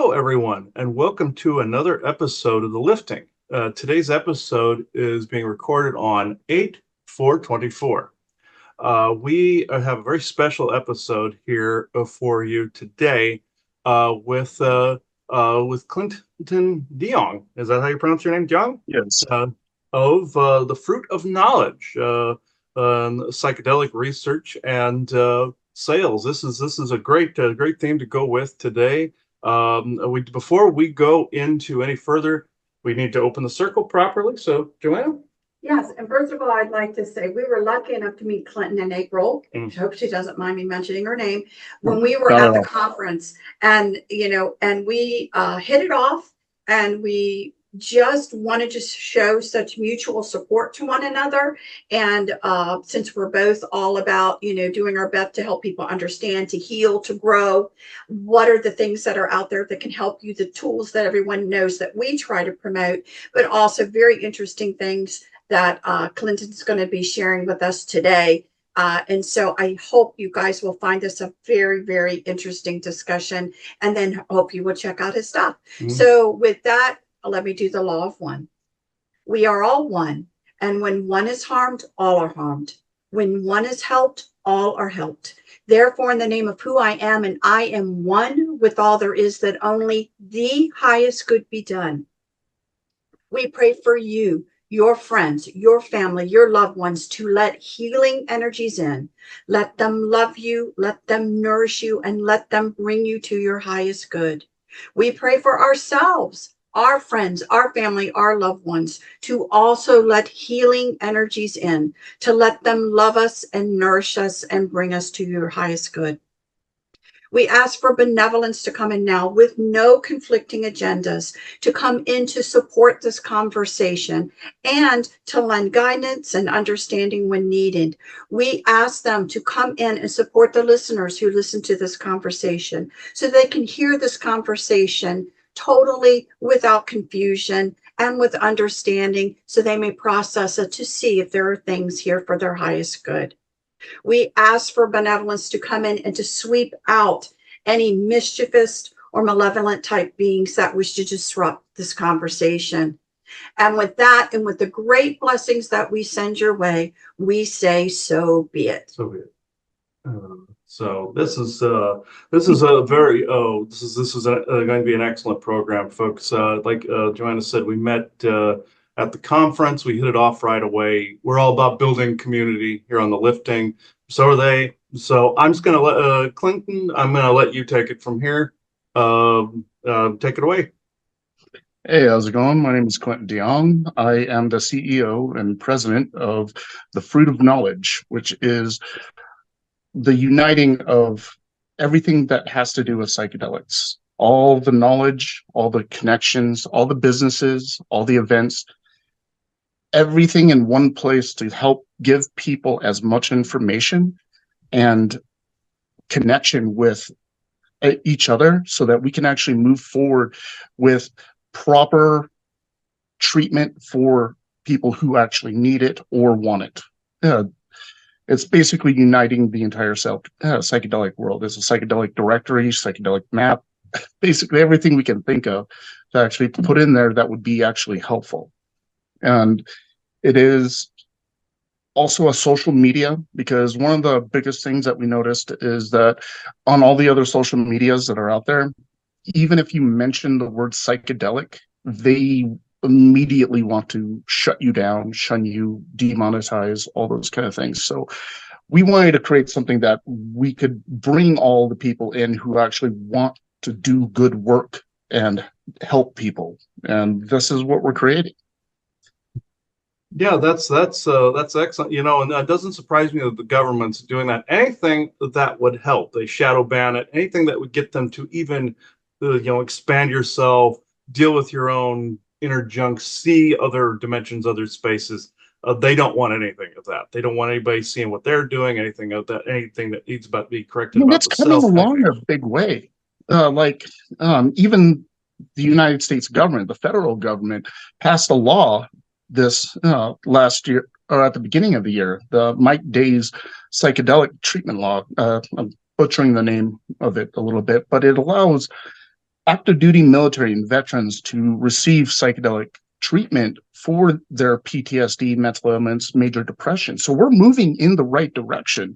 Hello, everyone, and welcome to another episode of The Lifting. Today's episode is being recorded on 8/4/24. We have a very special episode here for you today with Clinton Diong. Is that how you pronounce your name, Diong? Yes. Of The Fruit of Knowledge, psychedelic research and sales. This is a great theme to go with today. Before we go into any further, we need to open the circle properly. So, Joanna? Yes, and first of all, I'd like to say we were lucky enough to meet Clinton in April. I hope she doesn't mind me mentioning her name. When we were Not at at the all. conference, and we hit it off, and we just wanted to show such mutual support to one another. And since we're both all about doing our best to help people understand, to heal, to grow, what are the things that are out there that can help you? The tools that everyone knows that we try to promote, but also very interesting things that Clinton's going to be sharing with us today. And so I hope you guys will find this a very, very interesting discussion, and then hope you will check out his stuff. So with that, let me do the law of one. We are all one. And when one is harmed, all are harmed. When one is helped, all are helped. Therefore, in the name of who I am, and I am one with all there is, that only the highest good be done. We pray for you, your friends, your family, your loved ones, to let healing energies in. Let them love you, let them nourish you, and let them bring you to your highest good. We pray for ourselves, our friends, our family, our loved ones, to also let healing energies in, to let them love us and nourish us and bring us to your highest good. We ask for benevolence to come in now with no conflicting agendas, to come in to support this conversation and to lend guidance and understanding when needed. We ask them to come in and support the listeners who listen to this conversation so they can hear this conversation totally without confusion and with understanding, so they may process it to see if there are things here for their highest good. We ask for benevolence to come in and to sweep out any mischievous or malevolent type beings that wish to disrupt this conversation. And with that, and with the great blessings that we send your way, we say, so be it. So be it. So this is a very this is going to be an excellent program, folks. Like Joanna said, we met at the conference. We hit it off right away. We're all about building community here on the Lifting. So are they. So I'm just going to let Clinton. I'm going to let you take it from here. Take it away. Hey, how's it going? My name is Clinton Diong. I am the CEO and president of the Fruit of Knowledge, which is the uniting of everything that has to do with psychedelics. All the knowledge, all the connections, all the businesses, all the events, everything in one place to help give people as much information and connection with each other so that we can actually move forward with proper treatment for people who actually need it or want it. It's basically uniting the entire psychedelic world. It's a psychedelic directory, psychedelic map, basically everything we can think of to actually put in there that would be actually helpful. And it is also a social media, because one of the biggest things that we noticed is that on all the other social medias that are out there, even if you mention the word psychedelic, they immediately want to shut you down, shun you, demonetize, all those kind of things. So we wanted to create something that we could bring all the people in who actually want to do good work and help people. And this is what we're creating. Yeah, that's excellent. And it doesn't surprise me that the government's doing that. Anything that would help, they shadow ban it. Anything that would get them to even, expand yourself, deal with your own inner junk, see other dimensions, other spaces. They don't want anything of that. They don't want anybody seeing what they're doing, anything of that, anything that needs about to be corrected about It's the coming self. along in a big way. Even the United States government, the federal government, passed a law this last year, or at the beginning of the year, the Mike Day's psychedelic treatment law. I'm butchering the name of it a little bit, but it allows active duty military and veterans to receive psychedelic treatment for their PTSD, mental illness, major depression. So we're moving in the right direction.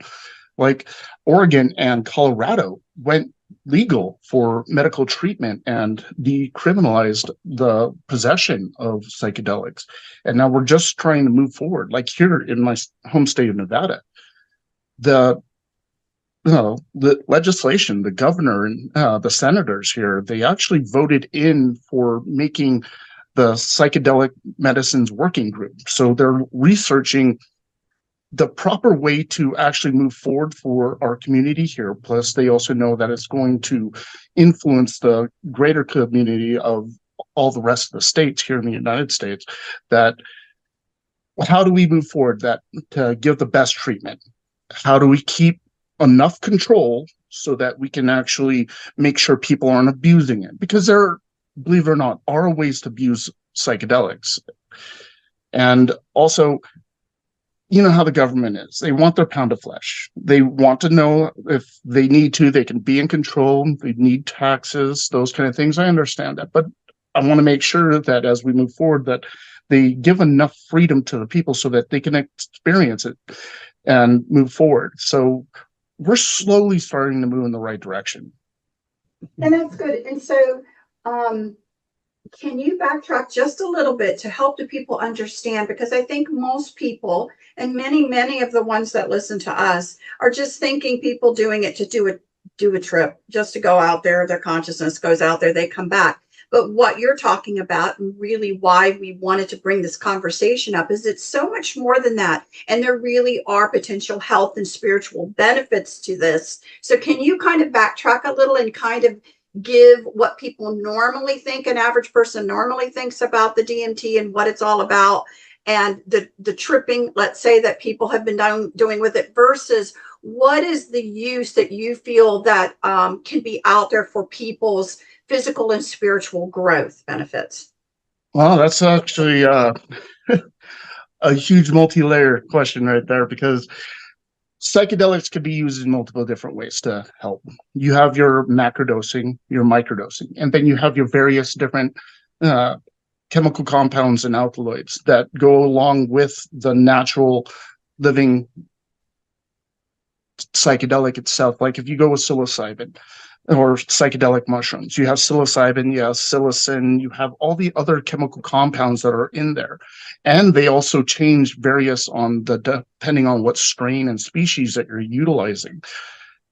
Like Oregon and Colorado went legal for medical treatment and decriminalized the possession of psychedelics. And now we're just trying to move forward. Like here in my home state of Nevada, the the legislation, the governor and the senators here, they actually voted in for making the psychedelic medicines working group. So they're researching the proper way to actually move forward for our community here. Plus, they also know that it's going to influence the greater community of all the rest of the states here in the United States. That how do we move forward that to give the best treatment? How do we keep enough control so that we can actually make sure people aren't abusing it? Because there, believe it or not, are ways to abuse psychedelics. And also, you know how the government is. They want their pound of flesh. They want to know if they need to, they can be in control. They need taxes, those kind of things. I understand that. But I want to make sure that as we move forward, that they give enough freedom to the people so that they can experience it and move forward. So we're slowly starting to move in the right direction. And that's good. And so, can you backtrack just a little bit to help the people understand? Because I think most people, and many of the ones that listen to us, are just thinking people doing it to do a trip, just to go out there. Their consciousness goes out there, they come back. But what you're talking about, and really why we wanted to bring this conversation up, is it's so much more than that. And there really are potential health and spiritual benefits to this. So can you kind of backtrack a little and kind of give what people normally think, an average person normally thinks about the DMT and what it's all about, and the tripping, let's say, that people have been doing with it, versus what is the use that you feel that can be out there for people's physical and spiritual growth benefits? Well, that's actually a huge multi-layer question right there, because psychedelics can be used in multiple different ways to help. You have your macrodosing, your microdosing, and then you have your various different chemical compounds and alkaloids that go along with the natural living psychedelic itself. Like if you go with psilocybin or psychedelic mushrooms, you have psilocybin, you have psilocin, you have all the other chemical compounds that are in there. And they also change various on the depending on what strain and species that you're utilizing.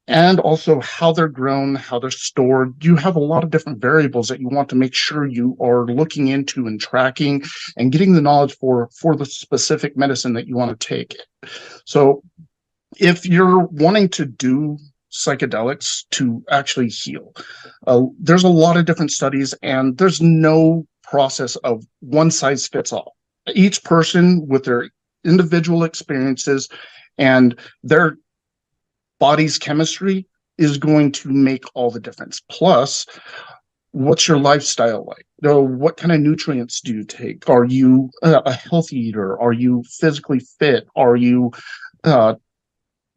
And also how they're grown, how they're stored. You have a lot of different variables that you want to make sure you are looking into and tracking and getting the knowledge for the specific medicine that you want to take. So if you're wanting to do psychedelics to actually heal, there's a lot of different studies, and there's no process of one size fits all. Each person with their individual experiences and their body's chemistry is going to make all the difference. Plus, what's your lifestyle like? What kind of nutrients do you take? Are you a healthy eater? Are you physically fit? Are you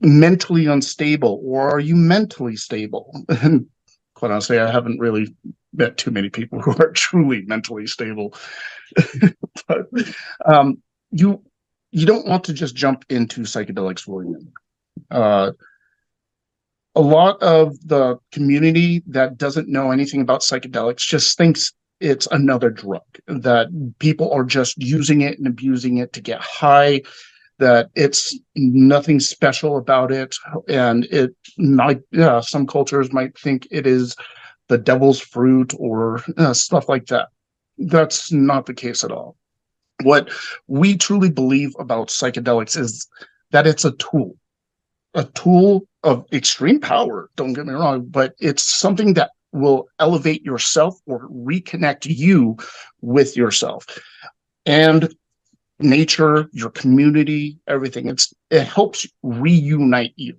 mentally unstable, or are you mentally stable? And quite honestly, I haven't really met too many people who are truly mentally stable. But you don't want to just jump into psychedelics willy-nilly. A lot of the community that doesn't know anything about psychedelics just thinks it's another drug, that people are just using it and abusing it to get high, that it's nothing special about it. And it might, some cultures might think it is the devil's fruit or stuff like that. That's not the case at all. What we truly believe about psychedelics is that it's a tool of extreme power, don't get me wrong, but it's something that will elevate yourself or reconnect you with yourself and nature, your community, everything. It helps reunite you.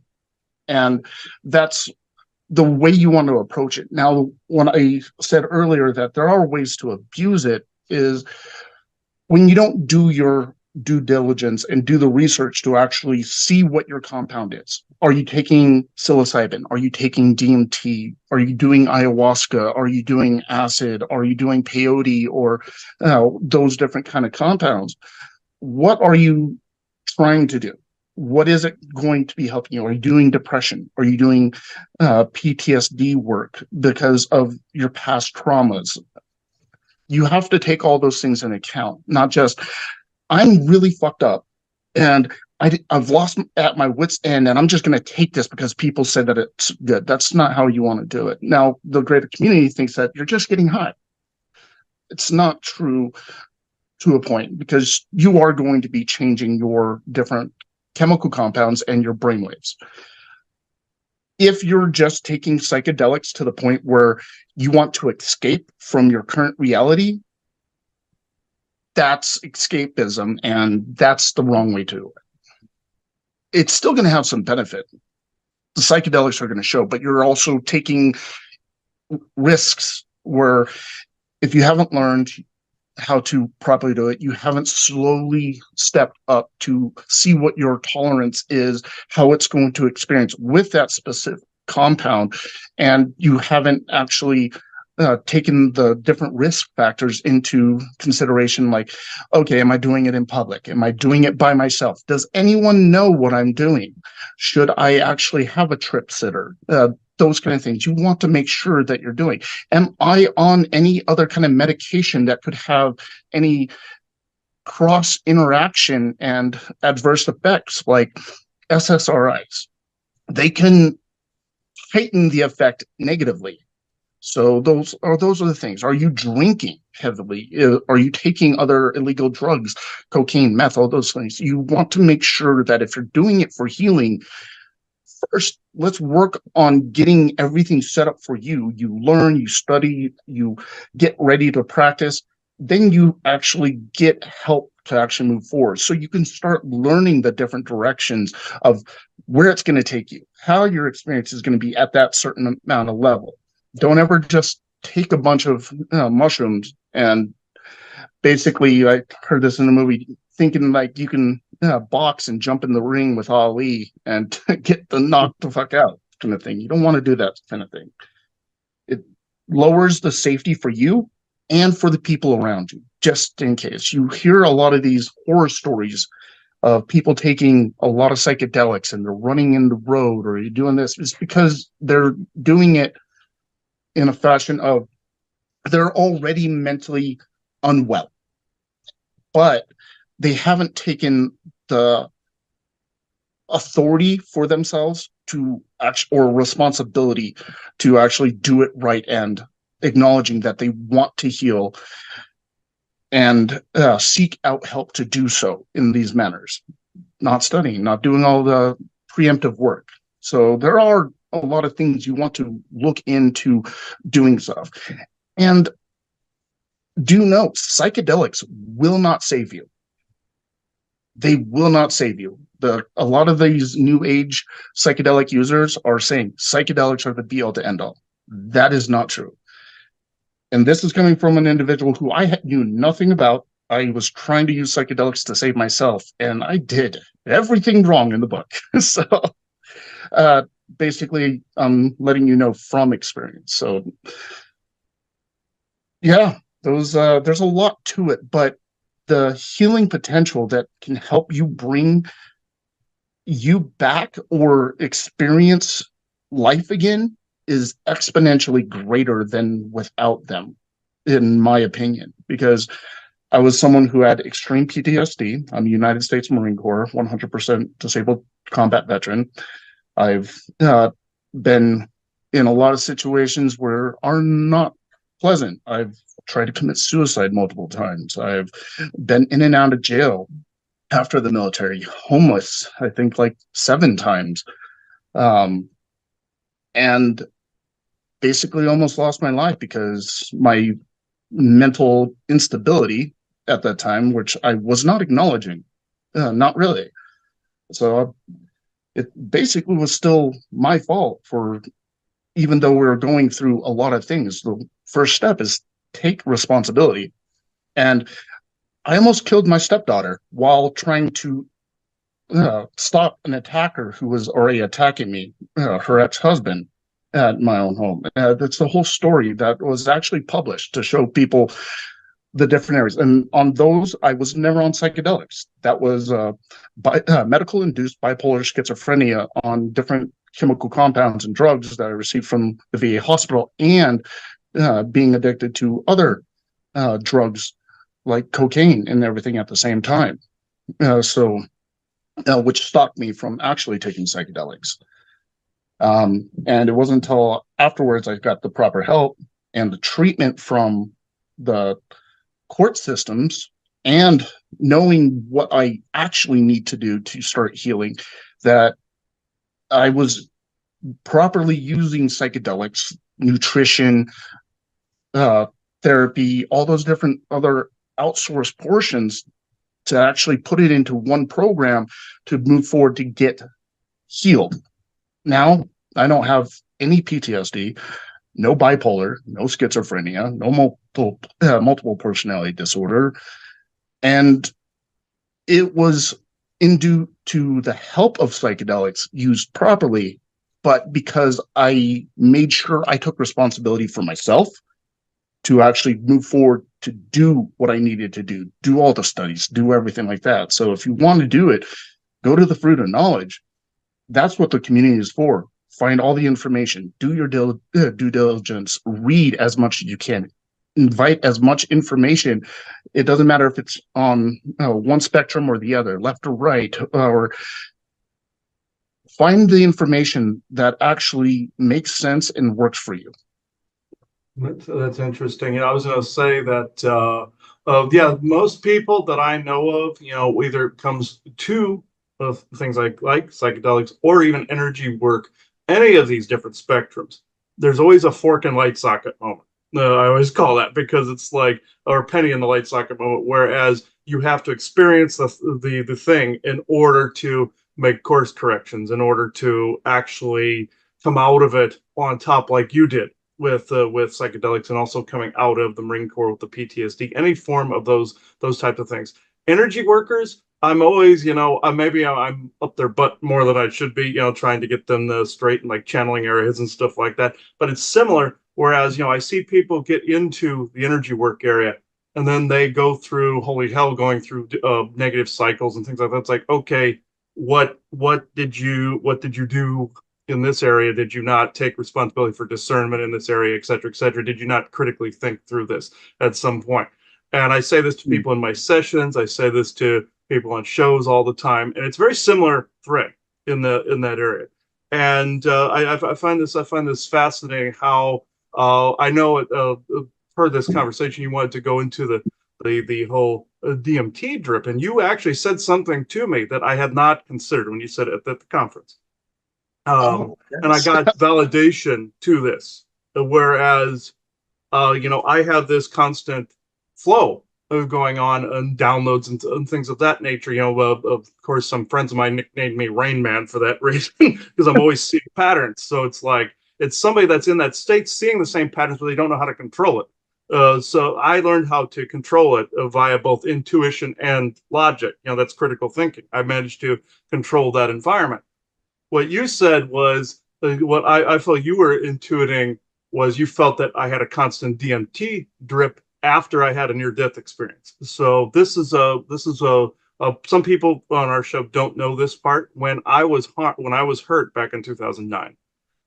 And that's the way you want to approach it. Now, when I said earlier that there are ways to abuse it, is when you don't do your due diligence and do the research to actually see what your compound is. Are you taking psilocybin? Are you taking DMT? Are you doing ayahuasca? Are you doing acid? Are you doing peyote or those different kind of compounds? What are you trying to do? What is it going to be helping you? Are you doing depression? Are you doing PTSD work because of your past traumas? You have to take all those things into account, not just, I'm really fucked up and I've lost at my wits' end and I'm just going to take this because people said that it's good. That's not how you want to do it. Now, the greater community thinks that you're just getting high. It's not true to a point because you are going to be changing your different chemical compounds and your brainwaves. If you're just taking psychedelics to the point where you want to escape from your current reality, that's escapism, and that's the wrong way to do it. It's still going to have some benefit. The psychedelics are going to show, but you're also taking risks where if you haven't learned how to properly do it, you haven't slowly stepped up to see what your tolerance is, how it's going to experience with that specific compound, and you haven't actually taken the different risk factors into consideration, like, okay, am I doing it in public? Am I doing it by myself? Does anyone know what I'm doing? Should I actually have a trip sitter? Those kind of things. You want to make sure that you're doing. Am I on any other kind of medication that could have any cross interaction and adverse effects, like SSRIs? They can heighten the effect negatively. So those are the things. Are you drinking heavily? Are you taking other illegal drugs, cocaine, meth, all those things? You want to make sure that if you're doing it for healing, first, let's work on getting everything set up for you. You learn, you study, you get ready to practice. Then you actually get help to actually move forward. So you can start learning the different directions of where it's going to take you, how your experience is going to be at that certain amount of level. Don't ever just take a bunch of mushrooms and basically, I heard this in the movie, thinking like you can box and jump in the ring with Ali and get the knock the fuck out kind of thing. You don't want to do that kind of thing. It lowers the safety for you and for the people around you, just in case. You hear a lot of these horror stories of people taking a lot of psychedelics and they're running in the road or you're doing this. It's because they're doing it in a fashion of they're already mentally unwell, but they haven't taken the authority for themselves to actually, or responsibility to actually do it right, and acknowledging that they want to heal and seek out help to do so in these manners, not studying, not doing all the preemptive work. So there are a lot of things you want to look into doing stuff. And do note, psychedelics will not save you. They will not save you. A lot of these new age psychedelic users are saying psychedelics are the be all to end all. That is not true. And this is coming from an individual who I knew nothing about. I was trying to use psychedelics to save myself, and I did everything wrong in the book. So basically, I'm letting you know from experience. So yeah, there's a lot to it, but the healing potential that can help you bring you back or experience life again is exponentially greater than without them, in my opinion, because I was someone who had extreme PTSD. I'm a United States Marine Corps, 100% disabled combat veteran. I've been in a lot of situations where are not pleasant. I've tried to commit suicide multiple times. I've been in and out of jail after the military, homeless, I think like 7 times. And basically almost lost my life because my mental instability at that time, which I was not acknowledging, not really. So it basically was still my fault for, even though we were going through a lot of things, the first step is take responsibility. And I almost killed my stepdaughter while trying to stop an attacker who was already attacking me, her ex-husband, at my own home. That's the whole story that was actually published to show people the different areas. And on those, I was never on psychedelics. That was medical induced bipolar schizophrenia on different chemical compounds and drugs that I received from the VA hospital, and being addicted to other drugs like cocaine and everything at the same time. So, which stopped me from actually taking psychedelics. And it wasn't until afterwards I got the proper help and the treatment from the court systems and knowing what I actually need to do to start healing that I was properly using psychedelics, nutrition, uh, therapy, all those different other outsourced portions to actually put it into one program to move forward to get healed. Now I don't have any PTSD, no bipolar, no schizophrenia, no multiple personality disorder, and it was in due to the help of psychedelics used properly, but because I made sure I took responsibility for myself to actually move forward to do what I needed to do all the studies, do everything like that. So if you want to do it, go to the Fruit of Knowledge. That's what the community is for. Find all the information, do your due diligence, read as much as you can, invite as much information. It doesn't matter if it's on one spectrum or the other, left or right, or find the information that actually makes sense and works for you. That's interesting. I was going to say that, yeah, most people that I know of, either comes to things like psychedelics or even energy work, any of these different spectrums. There's always a fork and light socket moment. I always call that because it's like, or penny in the light socket moment. Whereas you have to experience the thing in order to make course corrections, in order to actually come out of it on top, like you did with psychedelics, and also coming out of the Marine Corps with the PTSD, any form of those types of things. Energy workers, I'm always, maybe I'm up their butt more than I should be, trying to get them straight and like channeling areas and stuff like that. But it's similar. Whereas, I see people get into the energy work area and then they go through holy hell, going through negative cycles and things like that. It's like, okay, what did you do in this area? Did you not take responsibility for discernment in this area, et cetera, et cetera? Did you not critically think through this at some point? And I say this to people in my sessions. I say this to people on shows all the time, and it's a very similar thread in that area. And I find this fascinating. How I know per this conversation you wanted to go into the whole DMT drip, and you actually said something to me that I had not considered when you said it at the conference. And I Yes. got validation to this. Whereas, I have this constant flow of going on and downloads and things of that nature. Of course, some friends of mine nicknamed me Rain Man for that reason because I'm always seeing patterns. So it's like it's somebody that's in that state seeing the same patterns, but they don't know how to control it. So I learned how to control it via both intuition and logic. That's critical thinking. I managed to control that environment. What you said was what I felt you were intuiting was you felt that I had a constant DMT drip after I had a near death experience. So some people on our show don't know this part. When I was hurt back in 2009,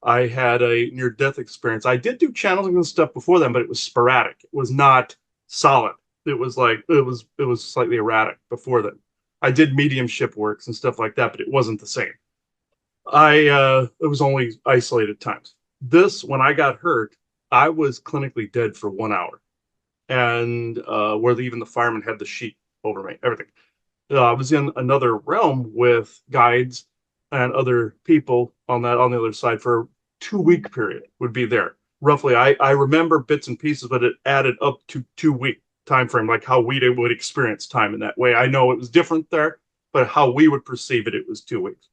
I had a near death experience. I did do channeling and stuff before then, but it was sporadic. It was not solid. It was slightly erratic before then. I did mediumship works and stuff like that, but it wasn't the same. It was only isolated times. This, when I got hurt, I was clinically dead for 1 hour, and where even the firemen had the sheet over me, everything. I was in another realm with guides and other people on the other side for a 2 week period. Would be there roughly. I remember bits and pieces, but it added up to 2 week time frame, like how we would experience time in that way. I know it was different there, but how we would perceive it, it was 2 weeks.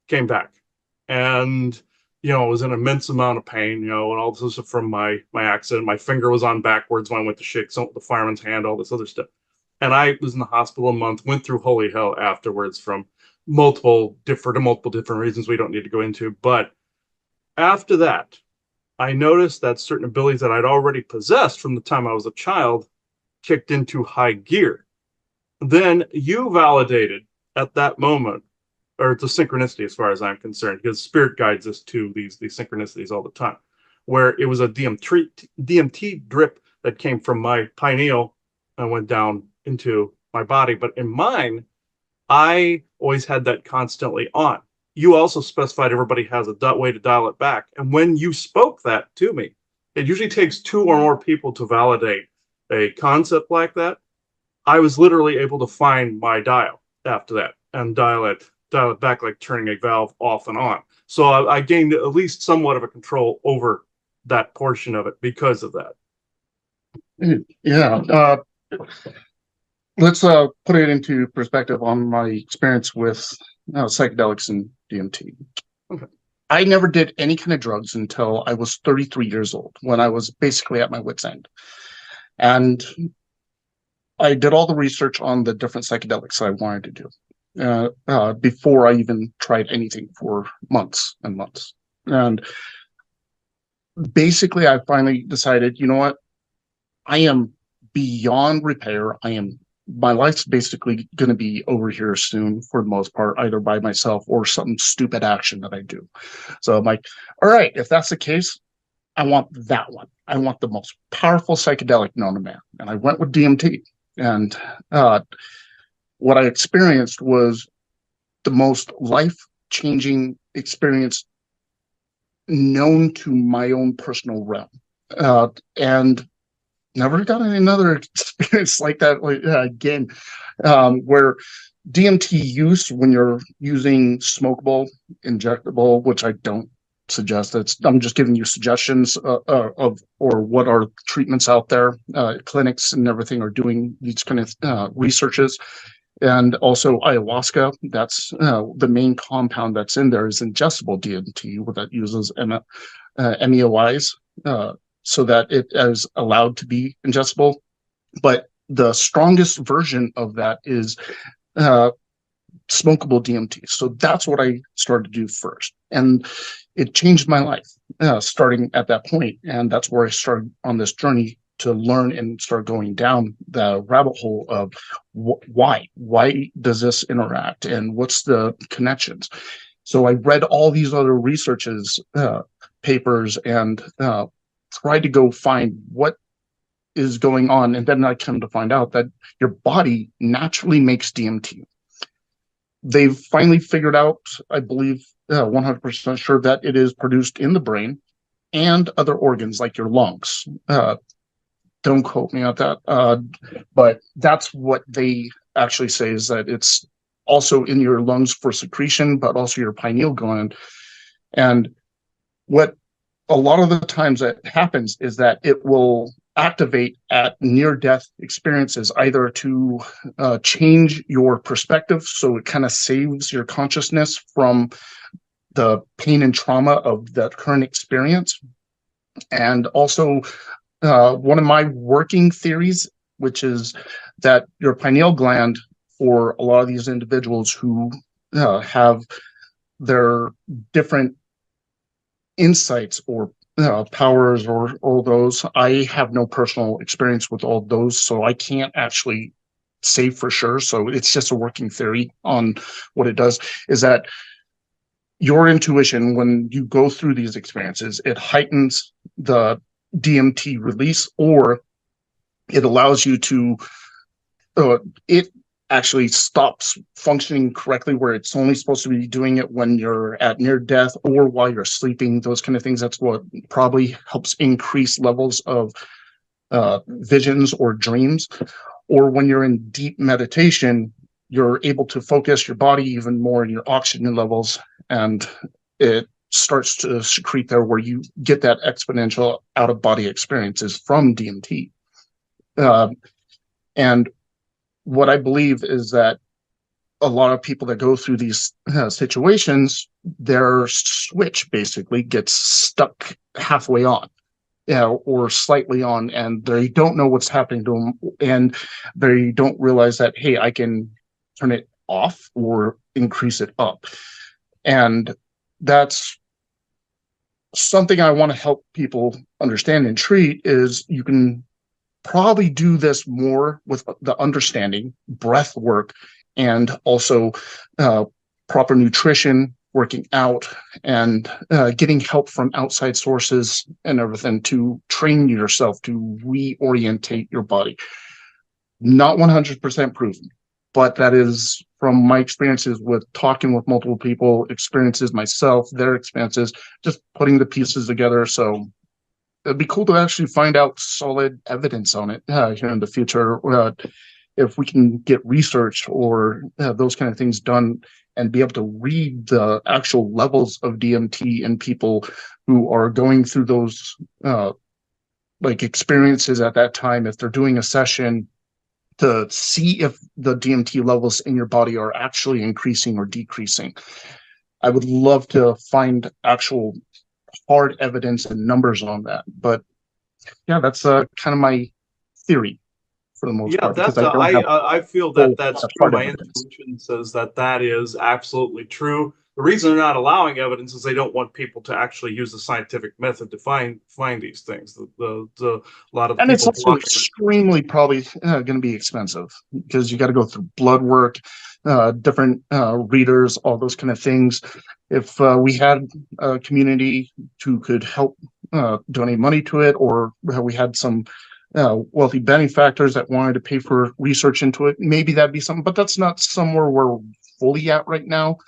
Came back, and it was an immense amount of pain, and all this was from my accident. My finger was on backwards when I went to shake some the fireman's hand, all this other stuff. And I was in the hospital a month, went through holy hell afterwards from multiple different reasons we don't need to go into. But after that, I noticed that certain abilities that I'd already possessed from the time I was a child kicked into high gear. Then you validated at that moment, or it's a synchronicity as far as I'm concerned, because spirit guides us to these synchronicities all the time, where it was a DMT drip that came from my pineal and went down into my body. But in mine, I always had that constantly on. You also specified everybody has a way to dial it back. And when you spoke that to me, it usually takes two or more people to validate a concept like that. I was literally able to find my dial after that and dial it back like turning a valve off and on. So I gained at least somewhat of a control over that portion of it because of that. Yeah. Let's put it into perspective on my experience with psychedelics and DMT. Okay. I never did any kind of drugs until I was 33 years old, when I was basically at my wit's end. And I did all the research on the different psychedelics I wanted to do before I even tried anything for months and months. And basically, I finally decided, you know what? I am beyond repair. My life's basically going to be over here soon for the most part, either by myself or some stupid action that I do. So I'm like, all right, if that's the case, I want that one. I want the most powerful psychedelic known to man. And I went with DMT. And what I experienced was the most life-changing experience known to my own personal realm. And never got another experience like that again, where DMT use, when you're using smokable, injectable, which I don't suggest, I'm just giving you suggestions of or what are treatments out there. Clinics and everything are doing these kind of researches. And also ayahuasca, that's the main compound that's in there is ingestible DMT that uses MEOIs. So that it is allowed to be ingestible. But the strongest version of that is smokable DMT. So that's what I started to do first. And it changed my life starting at that point. And that's where I started on this journey to learn and start going down the rabbit hole of why does this interact and what's the connections. So I read all these other researches, papers, and try to go find what is going on. And then I come to find out that your body naturally makes DMT. They've finally figured out, I believe, 100% sure that it is produced in the brain and other organs like your lungs. Don't quote me on that. But that's what they actually say, is that it's also in your lungs for secretion, but also your pineal gland. And what a lot of the times that happens is that it will activate at near-death experiences, either to change your perspective, so it kind of saves your consciousness from the pain and trauma of that current experience. And also, one of my working theories, which is that your pineal gland, for a lot of these individuals who have their different insights or powers or all those, I have no personal experience with all those, so I can't actually say for sure. So it's just a working theory on what it does, is that your intuition, when you go through these experiences, it heightens the DMT release, or it allows you to it actually stops functioning correctly, where it's only supposed to be doing it when you're at near death or while you're sleeping, those kind of things. That's what probably helps increase levels of visions or dreams. Or when you're in deep meditation, you're able to focus your body even more in your oxygen levels, and it starts to secrete there, where you get that exponential out-of-body experiences from DMT. And what I believe is that a lot of people that go through these situations, their switch basically gets stuck halfway on. or slightly on, and they don't know what's happening to them, and they don't realize that, hey, I can turn it off or increase it up. And that's something I want to help people understand and treat, is you can probably do this more with the understanding, breath work, and also uh, proper nutrition, working out, and getting help from outside sources and everything to train yourself to reorientate your body. Not 100% proven, but that is from my experiences with talking with multiple people, experiences myself, their experiences, just putting the pieces together. So it'd be cool to actually find out solid evidence on it here in the future. If we can get research or those kind of things done and be able to read the actual levels of DMT in people who are going through those like experiences at that time, if they're doing a session, to see if the DMT levels in your body are actually increasing or decreasing. I would love to find actual hard evidence and numbers on that. But yeah, that's kind of my theory for the most Yeah, part, because that's I don't have I feel full that that's true. hard My evidence. intuition says that that is absolutely true. The reason they're not allowing evidence is they don't want people to actually use the scientific method to find these things. A lot of the And it's people also blocking it. extremely probably going to be expensive, because you got to go through blood work, different readers, all those kind of things. If we had a community who could help donate money to it, or we had some wealthy benefactors that wanted to pay for research into it, maybe that'd be something. But that's not somewhere we're fully at right now.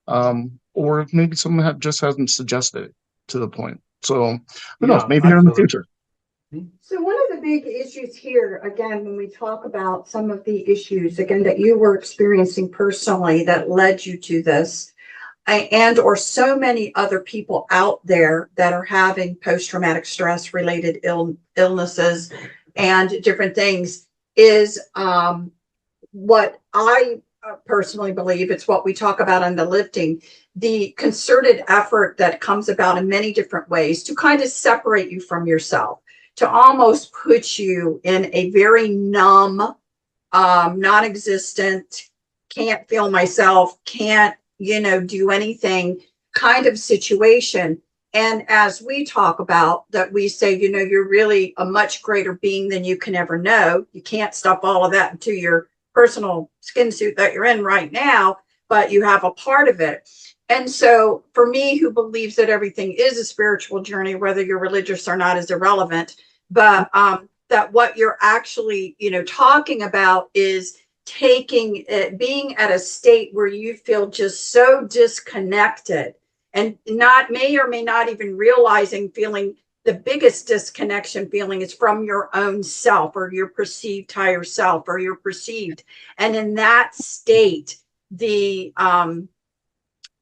Or maybe someone just hasn't suggested it to the point. So who knows? Yeah, Maybe I here in the feel future. So one of the big issues here, again, when we talk about some of the issues, again, that you were experiencing personally that led you to this, and or so many other people out there that are having post-traumatic stress related illnesses and different things, is what I personally believe. It's what we talk about on the lifting, the concerted effort that comes about in many different ways to kind of separate you from yourself, to almost put you in a very numb, non-existent, can't feel myself, can't, do anything kind of situation. And as we talk about that, we say, you're really a much greater being than you can ever know. You can't stuff all of that into your personal skin suit that you're in right now, but you have a part of it. And so for me, who believes that everything is a spiritual journey, whether you're religious or not is irrelevant, but that what you're actually, talking about is taking it, being at a state where you feel just so disconnected, and not may or may not even realizing, feeling the biggest disconnection feeling is from your own self, or your perceived higher self, or your perceived. And in that state, the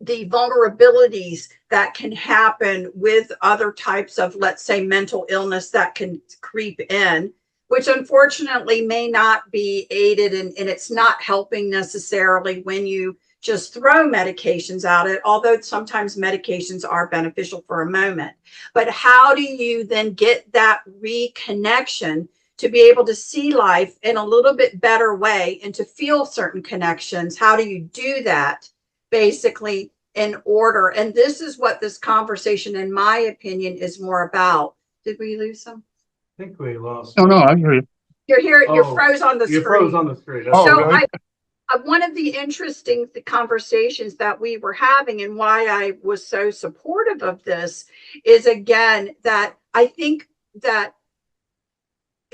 vulnerabilities that can happen with other types of, let's say, mental illness that can creep in, which unfortunately may not be aided, and it's not helping necessarily when you just throw medications at it, although sometimes medications are beneficial for a moment. But how do you then get that reconnection to be able to see life in a little bit better way and to feel certain connections? How do you do that, basically, in order? And this is what this conversation, in my opinion, is more about. Did we lose some? I think we lost. Oh no, I hear you. You're here. Oh, You're froze on the you screen. froze on the screen. Oh, So really? one of the interesting conversations that we were having, and why I was so supportive of this, is again that I think that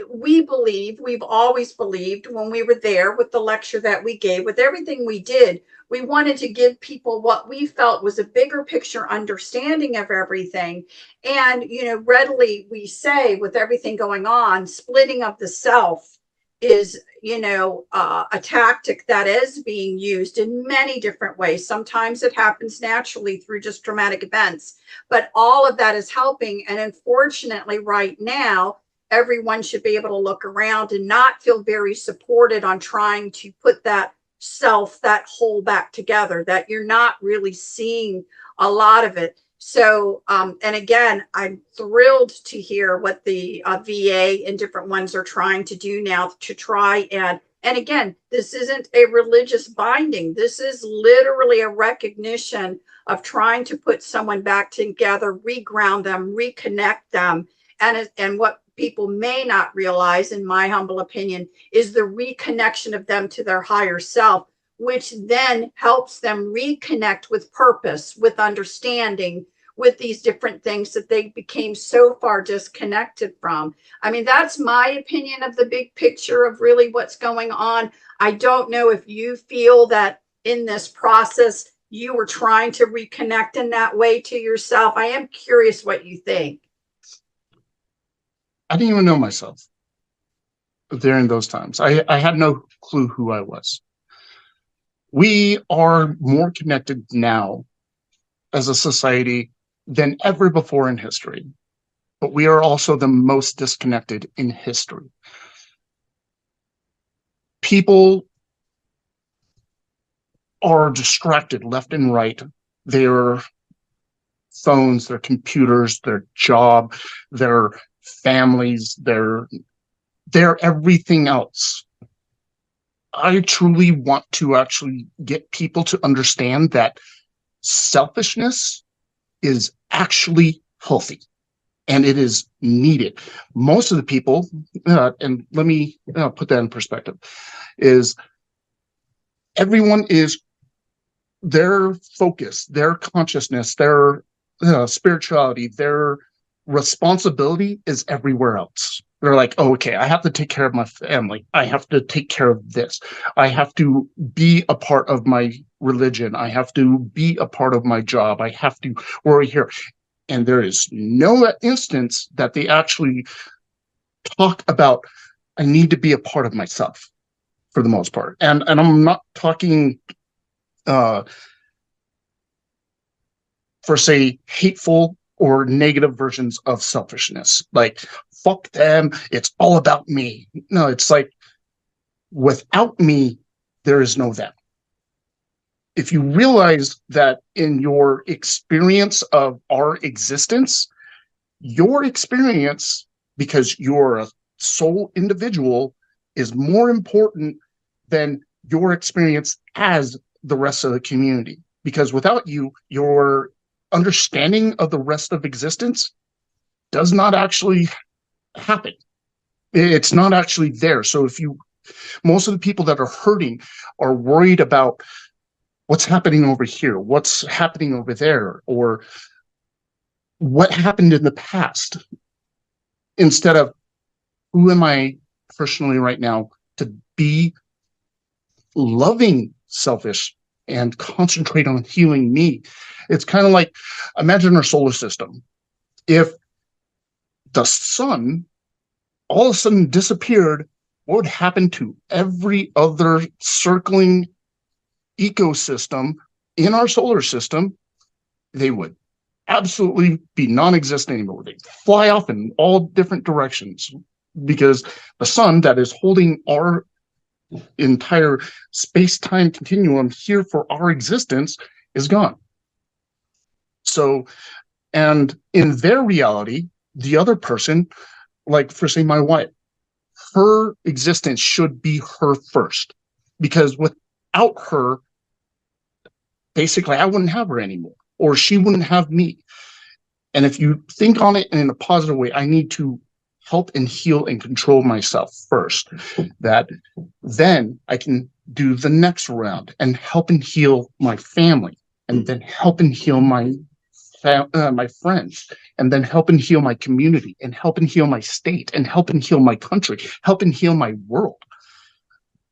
we've always believed, when we were there with the lecture that we gave, with everything we did, we wanted to give people what we felt was a bigger picture understanding of everything. And, readily we say, with everything going on, splitting of the self is, a tactic that is being used in many different ways. Sometimes it happens naturally through just traumatic events, but all of that is helping. And unfortunately, right now, everyone should be able to look around and not feel very supported on trying to put that self, that whole back together, that you're not really seeing a lot of it. So, and again, I'm thrilled to hear what the VA and different ones are trying to do now to try and again, this isn't a religious binding. This is literally a recognition of trying to put someone back together, reground them, reconnect them. And what people may not realize, in my humble opinion, is the reconnection of them to their higher self, which then helps them reconnect with purpose, with understanding, with these different things that they became so far disconnected from. I mean, that's my opinion of the big picture of really what's going on. I don't know if you feel that in this process you were trying to reconnect in that way to yourself. I am curious what you think. I didn't even know myself during those times. I had no clue who I was. We are more connected now as a society than ever before in history, but we are also the most disconnected in history. People are distracted left and right. Their phones, their computers, their job, their families, their everything else. I truly want to actually get people to understand that selfishness is actually healthy and it is needed. Most of the people, and let me put that in perspective, is everyone is their focus, their consciousness, their spirituality, their responsibility is everywhere else. They're like, oh, okay, I have to take care of my family. I have to take care of this. I have to be a part of my religion. I have to be a part of my job. I have to worry here. And there is no instance that they actually talk about, I need to be a part of myself for the most part. And I'm not talking for, say, hateful or negative versions of selfishness. Like, fuck them, it's all about me. No, it's like, without me, there is no them. If you realize that in your experience of our existence, your experience, because you're a sole individual, is more important than your experience as the rest of the community. Because without you, your understanding of the rest of existence does not actually happen. It's not actually there. So if you, most of the people that are hurting are worried about what's happening over here, what's happening over there, or what happened in the past, instead of who am I personally right now to be loving selfish and concentrate on healing me. It's kind of like, imagine our solar system. If the sun all of a sudden disappeared, what would happen to every other circling ecosystem in our solar system? They would absolutely be non-existent anymore. They'd fly off in all different directions because the sun that is holding our entire space-time continuum here for our existence is gone. So, and in their reality, the other person, like for say my wife, her existence should be her first, because without her, basically I wouldn't have her anymore, or she wouldn't have me. And if you think on it in a positive way, I need to help and heal and control myself first, that then I can do the next round and help and heal my family, and then help and heal my friends, and then help and heal my community, and help and heal my state, and help and heal my country, help and heal my world.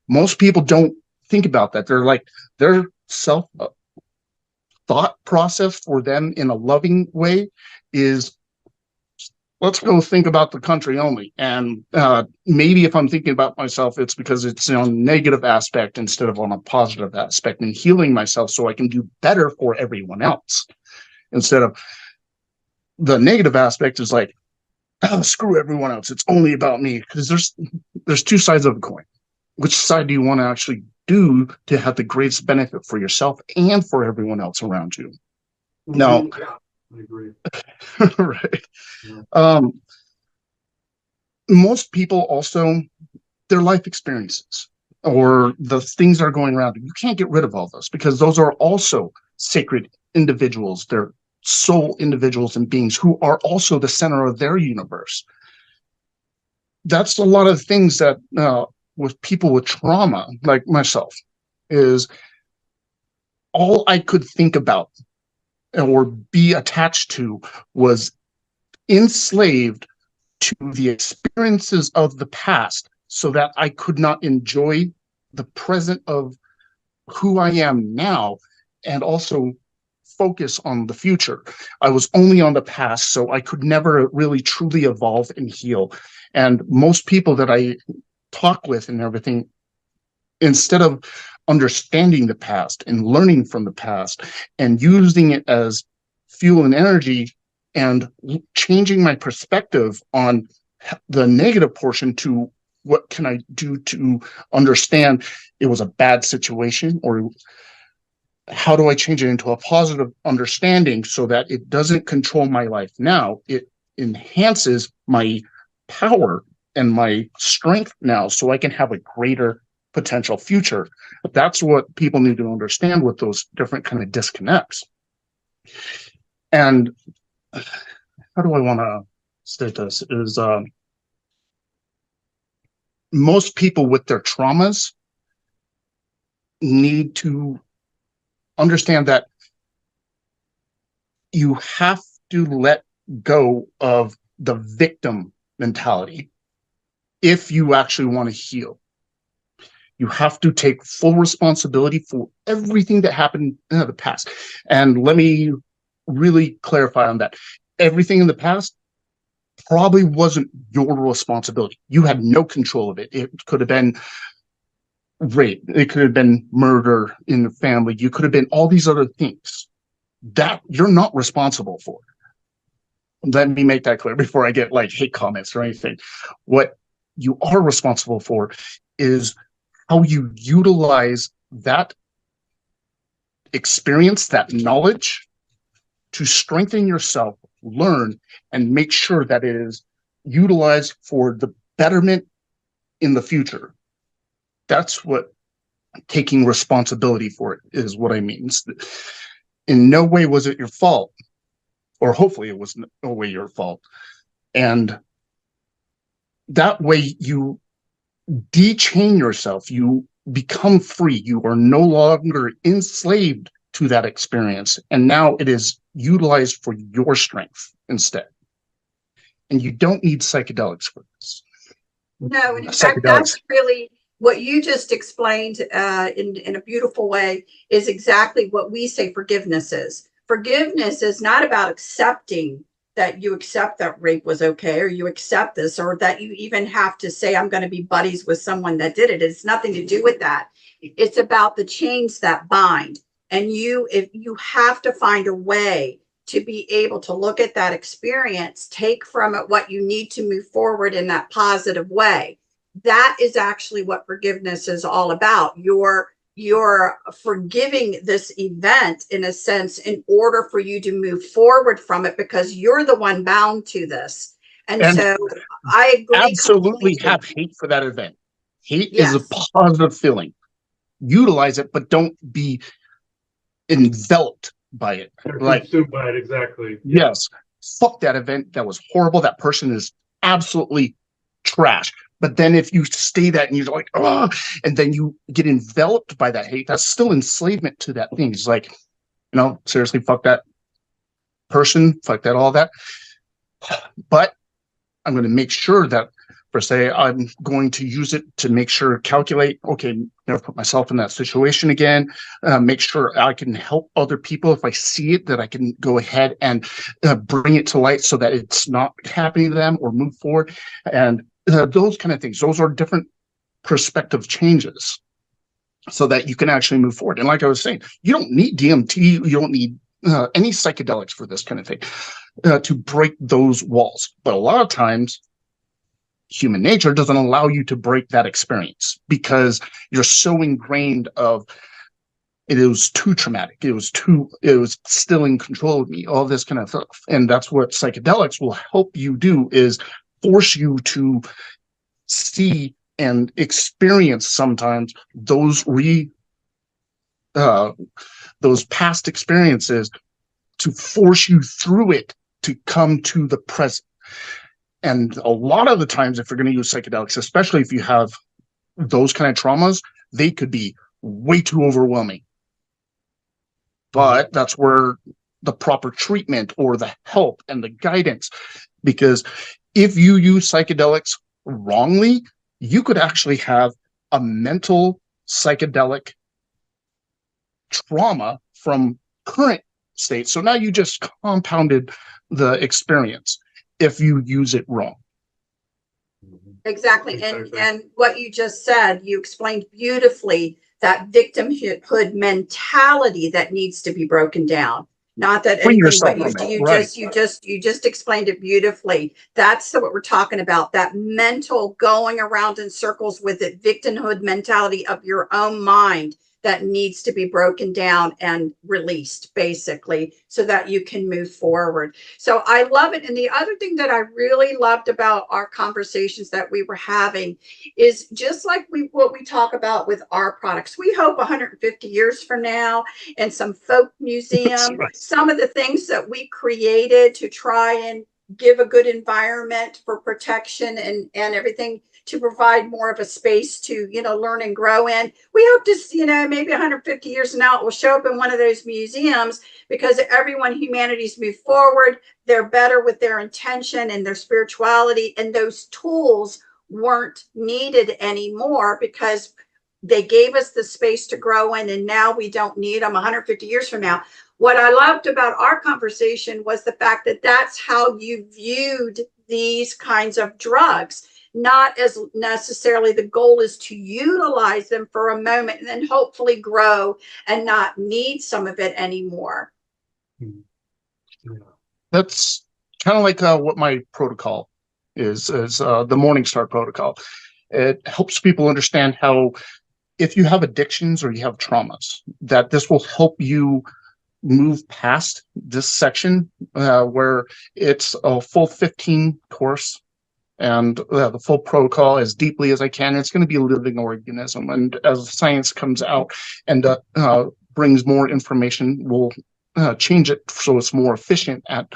Most people don't think about that. They're like, their self thought process for them in a loving way is, let's go think about the country only. And maybe if I'm thinking about myself, it's because it's on a negative aspect instead of on a positive aspect, and healing myself so I can do better for everyone else. Instead of the negative aspect is like, oh, screw everyone else, it's only about me. Because there's two sides of the coin. Which side do you want to actually do to have the greatest benefit for yourself and for everyone else around you? Now, I agree. Right. Yeah. Most people also, their life experiences or the things that are going around, you can't get rid of all those because those are also sacred individuals. They're soul individuals and beings who are also the center of their universe. That's a lot of things that with people with trauma like myself is all I could think about or be attached to was enslaved to the experiences of the past so that I could not enjoy the present of who I am now and also focus on the future. I was only on the past, so I could never really truly evolve and heal. And most people that I talk with and everything, instead of understanding the past and learning from the past and using it as fuel and energy and changing my perspective on the negative portion to what can I do to understand it was a bad situation, or how do I change it into a positive understanding so that it doesn't control my life now? It enhances my power and my strength now so I can have a greater potential future. But that's what people need to understand with those different kind of disconnects. And how do I want to state this is most people with their traumas need to understand that you have to let go of the victim mentality if you actually want to heal. You have to take full responsibility for everything that happened in the past. And let me really clarify on that. Everything in the past probably wasn't your responsibility. You had no control of it. It could have been rape. It could have been murder in the family. You could have been all these other things that you're not responsible for. Let me make that clear before I get like hate comments or anything. What you are responsible for is how you utilize that experience, that knowledge to strengthen yourself, learn, and make sure that it is utilized for the betterment in the future. That's what taking responsibility for it is what I mean. In no way was it your fault, or hopefully it was no way your fault. And that way you dechain yourself, you become free, you are no longer enslaved to that experience, and now it is utilized for your strength instead. And you don't need psychedelics for this. No, and in fact, Psychedelics. that's really what you just explained in a beautiful way is exactly what we say forgiveness is. Forgiveness is not about accepting that you accept that rape was okay, or you accept this, or that you even have to say, I'm going to be buddies with someone that did it. It's nothing to do with that. It's about the chains that bind. And if you have to find a way to be able to look at that experience, take from it what you need to move forward in that positive way. That is actually what forgiveness is all about. You're forgiving this event in a sense in order for you to move forward from it because you're the one bound to this. And And so I agree absolutely completely. have hate for that event. Hate is a Yes. positive feeling. Utilize it, but don't be enveloped by it. They're Like, consumed by it, exactly. Yeah. yes, fuck that event. That was horrible. That person is absolutely trash. But then if you stay that and you're like, oh, and then you get enveloped by that hate, that's still enslavement to that thing. It's like, seriously, fuck that person, fuck that, all that. But I'm going to make sure that, per se, I'm going to use it to make sure, calculate, okay, never put myself in that situation again, make sure I can help other people if I see it, that I can go ahead and bring it to light so that it's not happening to them or move forward. And those kind of things, those are different perspective changes so that you can actually move forward. And like I was saying, you don't need DMT, you don't need any psychedelics for this kind of thing to break those walls. But a lot of times, human nature doesn't allow you to break that experience because you're so ingrained of it was too traumatic. It was still in control of me, all this kind of stuff. And that's what psychedelics will help you do, is force you to see and experience sometimes those past experiences, to force you through it to come to the present. And a lot of the times, if you're going to use psychedelics, especially if you have those kind of traumas, they could be way too overwhelming. But that's where the proper treatment or the help and the guidance, because if you use psychedelics wrongly, you could actually have a mental psychedelic trauma from current state. So now you just compounded the experience if you use it wrong. Exactly. And what you just said, you explained beautifully, that victimhood mentality that needs to be broken down. Not that Free anything, yourself but from it, you right. just explained it beautifully. That's what we're talking about. That mental going around in circles with it, victimhood mentality of your own mind, that needs to be broken down and released, basically, so that you can move forward. So I love it. And the other thing that I really loved about our conversations that we were having is just like what we talk about with our products. We hope 150 years from now, in some folk museum, Right. some of the things that we created to try and give a good environment for protection and everything, to provide more of a space to, learn and grow in. We hope to, maybe 150 years from now, it will show up in one of those museums, because everyone, humanity's moved forward. They're better with their intention and their spirituality, and those tools weren't needed anymore because they gave us the space to grow in, and now we don't need them 150 years from now. What I loved about our conversation was the fact that that's how you viewed these kinds of drugs. Not as necessarily the goal is to utilize them for a moment and then hopefully grow and not need some of it anymore. That's kind of like what my protocol is the Morningstar protocol. It helps people understand how, if you have addictions or you have traumas, that this will help you move past this section, where it's a full 15 course, and the full protocol as deeply as I can. It's going to be a living organism, and as science comes out and brings more information, we'll change it so it's more efficient at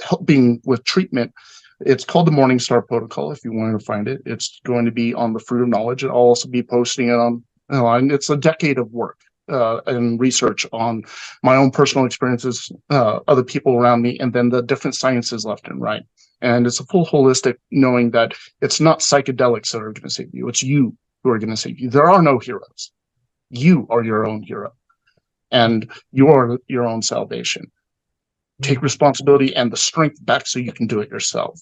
helping with treatment. It's called the Morningstar Protocol. If you want to find it, it's going to be on the Fruit of Knowledge. I'll also be posting it online. It's a decade of work and research on my own personal experiences, other people around me, and then the different sciences left and right. And it's a full holistic knowing that it's not psychedelics that are going to save you. It's you who are going to save you. There are no heroes. You are your own hero, and you are your own salvation. Take responsibility and the strength back so you can do it yourself.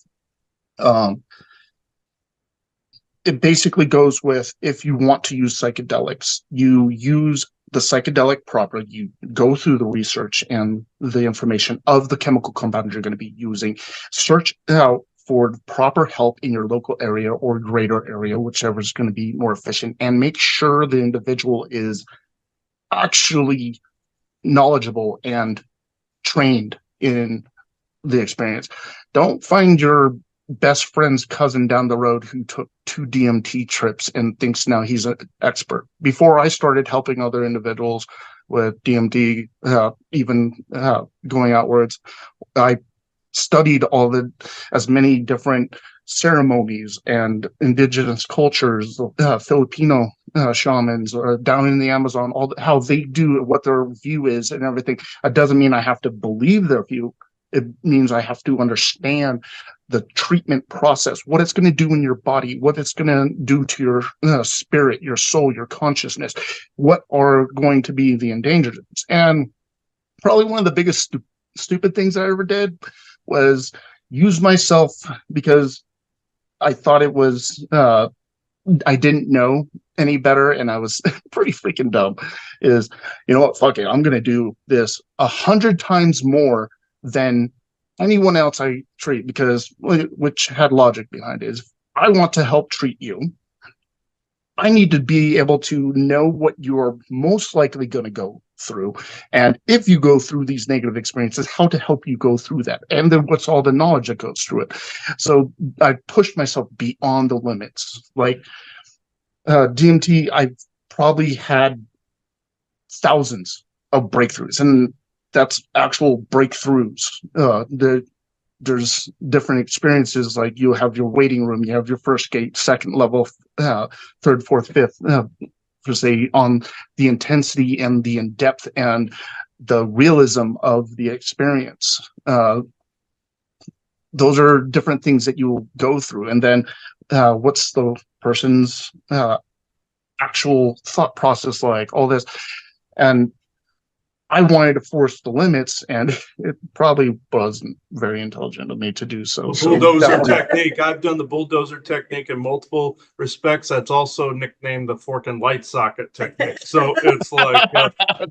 It basically goes with, if you want to use psychedelics, you use the psychedelic proper, you go through the research and the information of the chemical compound you're going to be using, search out for proper help in your local area or greater area, whichever is going to be more efficient, and make sure the individual is actually knowledgeable and trained in the experience. Don't find your best friend's cousin down the road who took 2 DMT trips and thinks now he's an expert. Before I started helping other individuals with DMT, even going outwards, I studied as many different ceremonies and indigenous cultures, Filipino shamans down in the Amazon, how they do, what their view is and everything. That doesn't mean I have to believe their view. It means I have to understand the treatment process, what it's going to do in your body, what it's going to do to your spirit, your soul, your consciousness, what are going to be the endangerments. And probably one of the biggest stupid things I ever did was use myself because I thought it was, I didn't know any better, and I was pretty freaking dumb. Is, you know what, fuck it, I'm going to do this 100 times more than anyone else I treat, because, which had logic behind it, is I want to help treat you. I need to be able to know what you're most likely going to go through. And if you go through these negative experiences, how to help you go through that. And then what's all the knowledge that goes through it. So I pushed myself beyond the limits. Like DMT, I've probably had thousands of breakthroughs, and that's actual breakthroughs. There's different experiences, like you have your waiting room, you have your first gate, second level, third, fourth, fifth, per se, on the intensity and the in-depth and the realism of the experience. Those are different things that you will go through. And then what's the person's actual thought process like, all this. And I wanted to force the limits, and it probably wasn't very intelligent of me to do so. The So bulldozer that technique. I've done the bulldozer technique in multiple respects. That's also nicknamed the fork and light socket technique. So it's like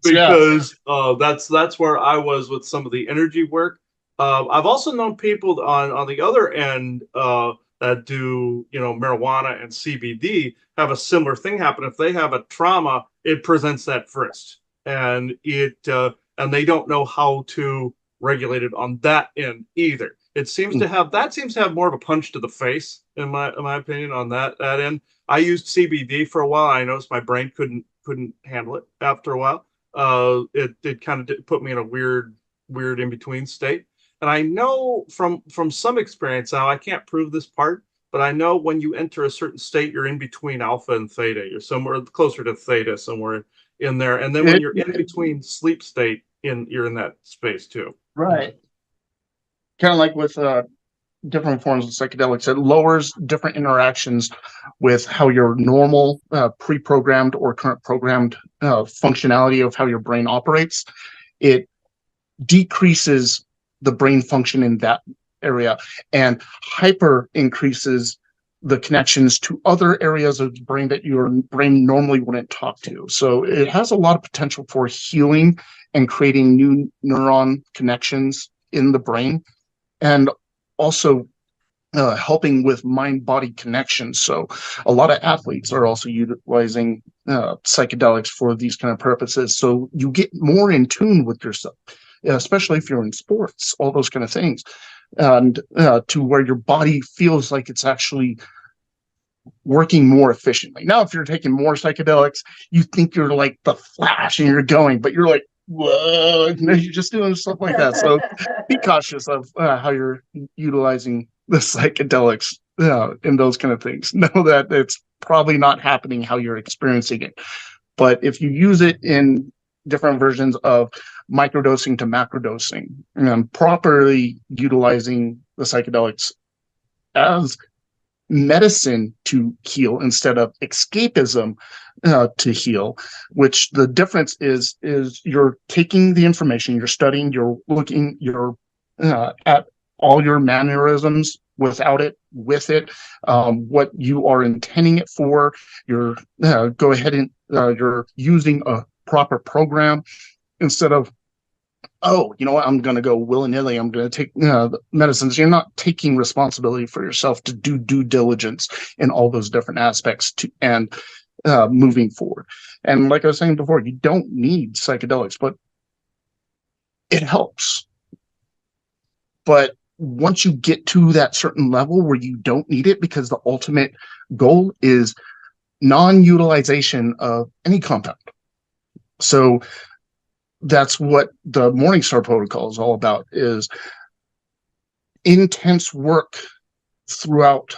because that's where I was with some of the energy work. I've also known people on the other end that do marijuana and CBD have a similar thing happen. If they have a trauma, it presents that first, and and they don't know how to regulate it on that end either. It seems to have more of a punch to the face, in my opinion, on that end. I used CBD for a while. I noticed my brain couldn't handle it after a while. It kind of put me in a weird in between state. And I know from some experience now, I can't prove this part, but I know when you enter a certain state, you're in between alpha and theta. You're somewhere closer to theta, somewhere in there. And then when you're in between sleep state, you're in that space too. right. Kind of like with different forms of psychedelics, it lowers different interactions with how your normal pre-programmed or current programmed functionality of how your brain operates. It decreases the brain function in that area and hyper increases the connections to other areas of the brain that your brain normally wouldn't talk to. So it has a lot of potential for healing and creating new neuron connections in the brain, and also helping with mind-body connections. So a lot of athletes are also utilizing psychedelics for these kind of purposes. So you get more in tune with yourself, especially if you're in sports, all those kind of things, and to where your body feels like it's actually working more efficiently. Now, if you're taking more psychedelics, you think you're like the Flash and you're going, but you're like, whoa, you're just doing stuff like that. So be cautious of how you're utilizing the psychedelics in those kind of things. Know that it's probably not happening how you're experiencing it. But if you use it in different versions of microdosing to macrodosing, and properly utilizing the psychedelics as medicine to heal instead of escapism to heal, which the difference is you're taking the information, you're studying, you're looking, you're at all your mannerisms without it, with it, what you are intending it for. You're go ahead and you're using a proper program instead of, oh, you know what, I'm going to go willy-nilly, I'm going to take the medicines. You're not taking responsibility for yourself to do due diligence in all those different aspects and moving forward. And like I was saying before, you don't need psychedelics, but it helps. But once you get to that certain level where you don't need it, because the ultimate goal is non-utilization of any compound. So that's what the Morningstar Protocol is all about, is intense work throughout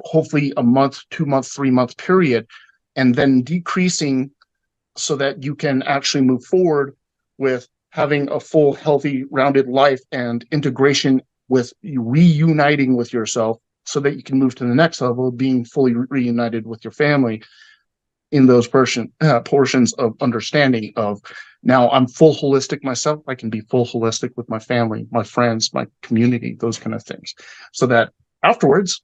hopefully a month, 2 month, 3 month period, and then decreasing so that you can actually move forward with having a full, healthy, rounded life and integration with reuniting with yourself so that you can move to the next level, being fully reunited with your family in those portions of understanding of, now I'm full holistic myself, I can be full holistic with my family, my friends, my community, those kind of things. So that afterwards,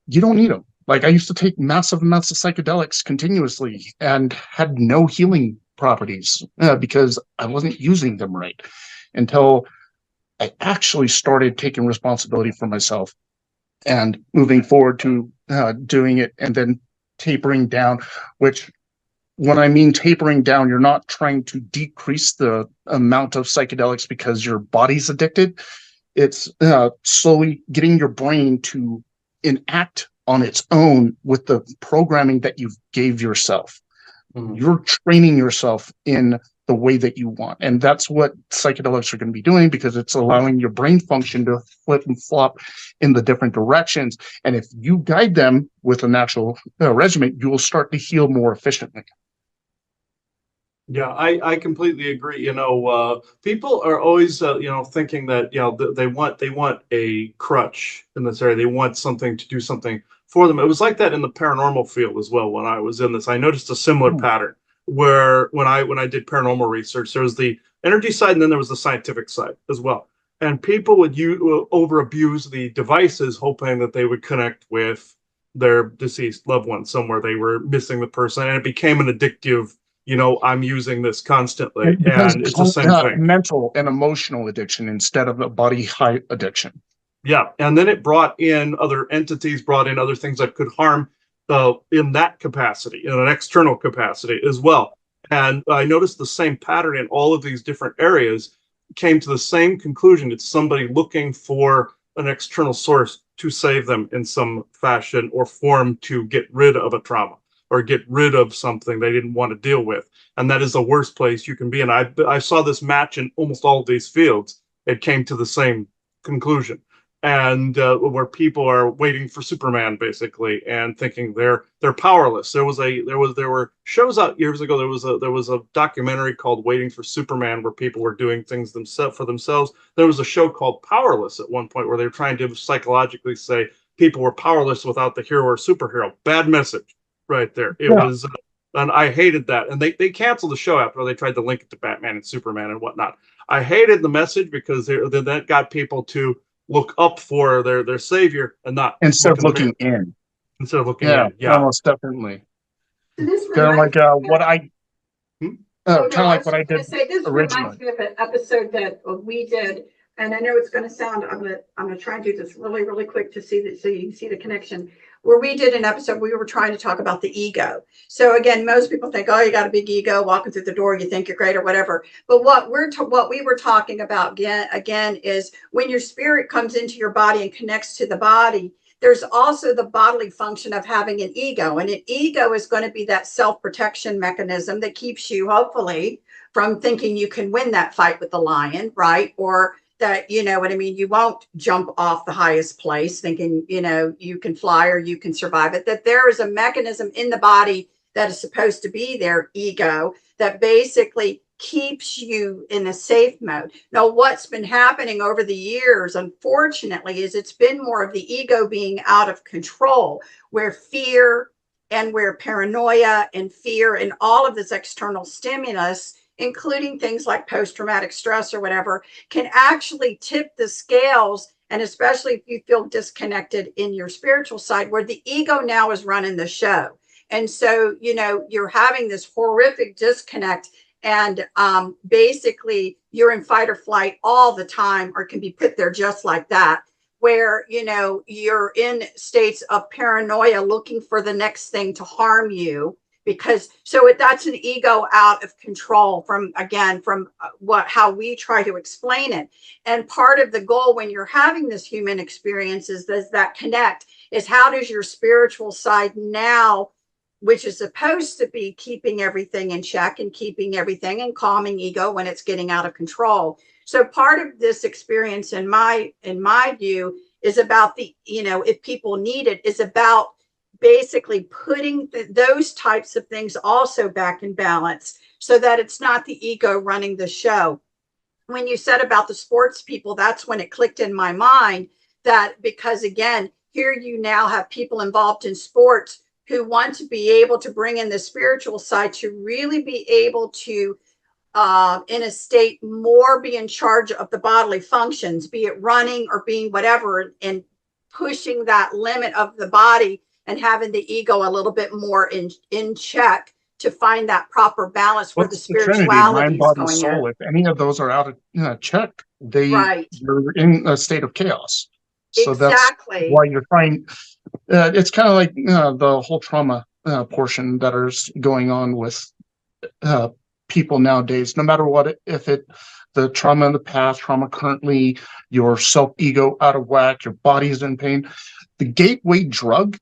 you don't need them. Like I used to take massive amounts of psychedelics continuously and had no healing properties because I wasn't using them right, until I actually started taking responsibility for myself and moving forward to doing it, and then tapering down, which when I mean tapering down, you're not trying to decrease the amount of psychedelics because your body's addicted. It's slowly getting your brain to enact on its own with the programming that you gave yourself. You're training yourself in the way that you want. And that's what psychedelics are going to be doing, because it's allowing your brain function to flip and flop in the different directions. And if you guide them with a natural regimen, you will start to heal more efficiently. Yeah, I completely agree. People are always, thinking that, they want a crutch in this area. They want something to do something for them. It was like that in the paranormal field as well. When I was in this, I noticed a similar pattern where when I did paranormal research, there was the energy side and then there was the scientific side as well. And people would over abuse the devices, hoping that they would connect with their deceased loved one somewhere. They were missing the person, and it became an addictive, I'm using this constantly, It becomes and it's the same thing. mental and emotional addiction instead of a body high addiction. Yeah, and then it brought in other entities, brought in other things that could harm in that capacity, in an external capacity as well. And I noticed the same pattern in all of these different areas, came to the same conclusion. It's somebody looking for an external source to save them in some fashion or form, to get rid of a trauma or get rid of something they didn't want to deal with. And that is the worst place you can be. And I saw this match in almost all of these fields. It came to the same conclusion. And where people are waiting for Superman, basically, and thinking they're powerless. There were shows out years ago. There was a documentary called Waiting for Superman, where people were doing things for themselves. There was a show called Powerless at one point, where they were trying to psychologically say people were powerless without the hero or superhero. Bad message right there. It was, and I hated that. And they canceled the show after they tried to link it to Batman and Superman and whatnot. I hated the message because that got people to look up for their savior and not instead of looking in. Instead of looking in. Yeah, almost definitely. This Kind of like what I, Hmm? kind of like what I did This originally. reminds me of an episode that we did, and I know it's going to sound. I'm gonna try and do this really, really quick to see that, so you can see the connection. Where we did an episode, we were trying to talk about the ego. So again, most people think, oh, you got a big ego, walking through the door, you think you're great or whatever. But what we were talking about again is when your spirit comes into your body and connects to the body, there's also the bodily function of having an ego. And an ego is going to be that self-protection mechanism that keeps you, hopefully, from thinking you can win that fight with the lion, right? Or that, you know what I mean, you won't jump off the highest place thinking, you can fly or you can survive it. That there is a mechanism in the body that is supposed to be their ego that basically keeps you in a safe mode. Now, what's been happening over the years, unfortunately, is it's been more of the ego being out of control, where fear and where paranoia and fear and all of this external stimulus, including things like post-traumatic stress or whatever, can actually tip the scales. And especially if you feel disconnected in your spiritual side, where the ego now is running the show. And so, you're having this horrific disconnect, and basically you're in fight or flight all the time, or can be put there just like that, where, you're in states of paranoia looking for the next thing to harm you. Because that's an ego out of control from how we try to explain it. And part of the goal when you're having this human experience is that connect is, how does your spiritual side now, which is supposed to be keeping everything in check and keeping everything and calming ego when it's getting out of control. So part of this experience, in my view, is about if people need it, is about basically putting those types of things also back in balance, so that it's not the ego running the show. When you said about the sports people, that's when it clicked in my mind, that because again, here you now have people involved in sports who want to be able to bring in the spiritual side to really be able to, in a state, more be in charge of the bodily functions, be it running or being whatever, and pushing that limit of the body and having the ego a little bit more in check to find that proper balance where the spirituality mind, is body, going soul. in. If any of those are out of check, you're in a state of chaos. So Exactly. that's why you're trying. It's kind of like the whole trauma portion that is going on with uh, people nowadays, no matter what, if it, the trauma in the past, trauma currently, your self-ego out of whack, your body is in pain. The gateway drug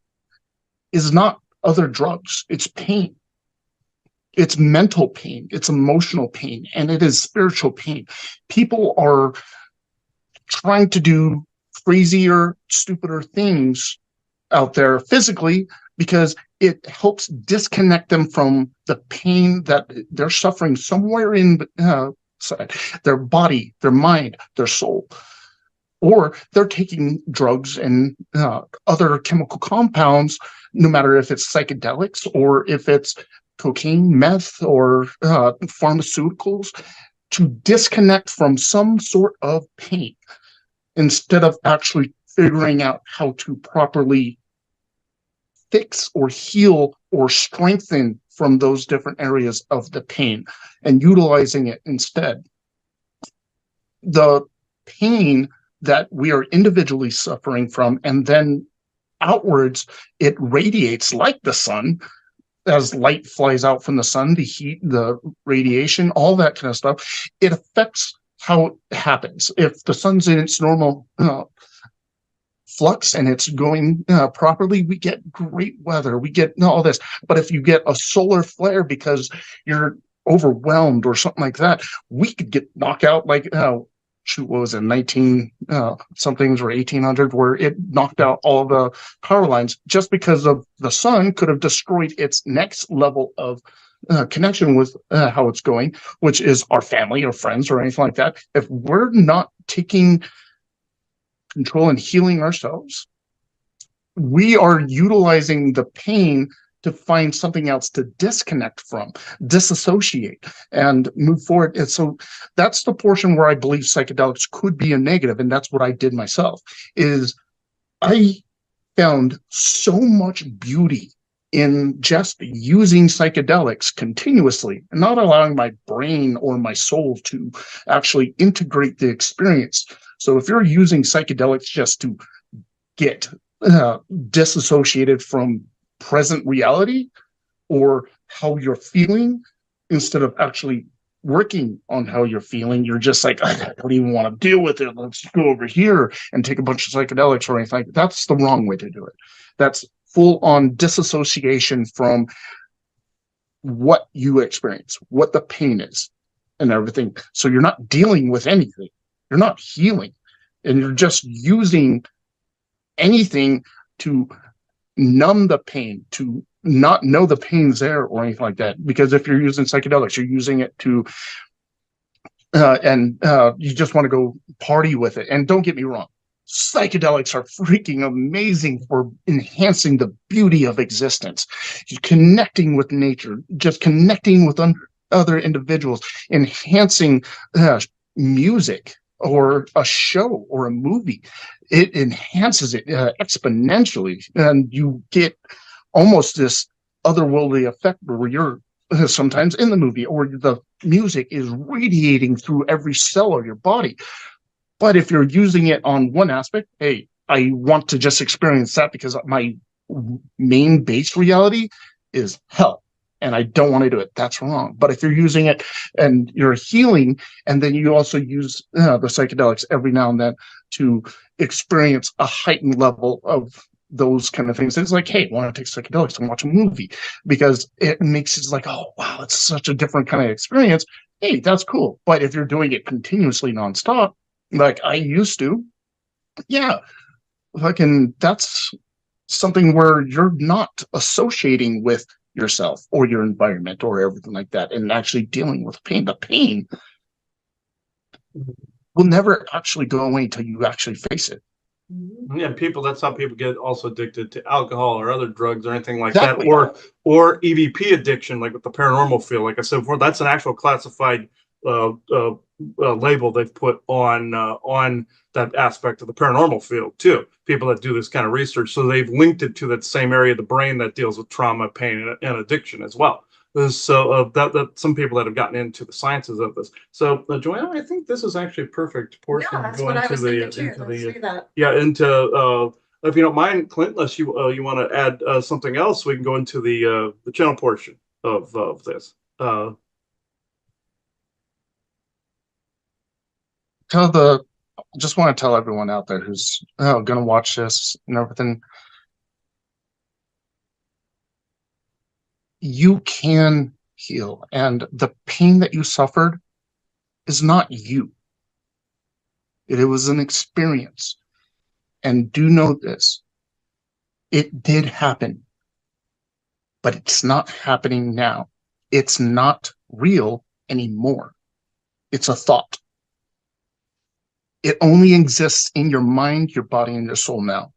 is not other drugs, it's pain. It's mental pain, it's emotional pain, and it is spiritual pain. People are trying to do crazier, stupider things out there physically because it helps disconnect them from the pain that they're suffering somewhere in their body, their mind, their soul. Or they're taking drugs and other chemical compounds, no matter if it's psychedelics or if it's cocaine, meth, or pharmaceuticals, to disconnect from some sort of pain instead of actually figuring out how to properly fix or heal or strengthen from those different areas of the pain and utilizing it instead. The pain that we are individually suffering from, and then outwards, it radiates like the sun. As light flies out from the sun, the heat, the radiation, all that kind of stuff, it affects how it happens. If the sun's in its normal flux and it's going properly, we get great weather, we get all this. But if you get a solar flare because you're overwhelmed or something like that, we could get knocked out like what was it, 19 somethings or 1800, where it knocked out all the power lines just because of the sun could have destroyed its next level of connection with how it's going, which is our family or friends or anything like that. If we're not taking control and healing ourselves, we are utilizing the pain to find something else to disconnect from, disassociate, and move forward. And so that's the portion where I believe psychedelics could be a negative, and that's what I did myself, is I found so much beauty in just using psychedelics continuously and not allowing my brain or my soul to actually integrate the experience. So if you're using psychedelics just to get disassociated from present reality or how you're feeling, instead of actually working on how you're feeling, you're just like, I don't even want to deal with it, let's go over here and take a bunch of psychedelics or anything. That's the wrong way to do it. That's full on disassociation from what you experience, what the pain is and everything. So you're not dealing with anything, you're not healing, and you're just using anything to numb the pain, to not know the pain's there or anything like that. Because if you're using psychedelics, you're using it to you just want to go party with it. And don't get me wrong, psychedelics are freaking amazing for enhancing the beauty of existence. You're connecting with nature, just connecting with other individuals, enhancing music or a show or a movie. It enhances it exponentially, and you get almost this otherworldly effect where you're sometimes in the movie or the music is radiating through every cell of your body. But if you're using it on one aspect, hey, I want to just experience that because my main base reality is hell and I don't want to do it, that's wrong. But if you're using it and you're healing, and then you also use the psychedelics every now and then to experience a heightened level of those kind of things, it's like, hey, why not take psychedelics and watch a movie? Because it makes it like, oh, wow, it's such a different kind of experience. Hey, that's cool. But if you're doing it continuously nonstop, like I used to, yeah, that's something where you're not associating with yourself or your environment or everything like that and actually dealing with pain. The pain will never actually go away until you actually face it. Yeah, that's how people get also addicted to alcohol or other drugs or anything like Exactly. that, or EVP addiction, like with the paranormal field. Like I said before, that's an actual classified label they've put on that aspect of the paranormal field too. People that do this kind of research, so they've linked it to that same area of the brain that deals with trauma, pain, and addiction as well. So that some people that have gotten into the sciences of this. So Joanna, I think this is actually a perfect portion Yeah, to that's go what I into was the thinking too. Let's see that. into if you don't mind, Clint, unless you want to add something else, we can go into the channel portion of this. Tell the just want to tell everyone out there who's going to watch this and everything, you can heal, and the pain that you suffered is not you. It was an experience. And do know this, it did happen, but it's not happening now. It's not real anymore. It's a thought. It only exists in your mind, your body, and your soul now.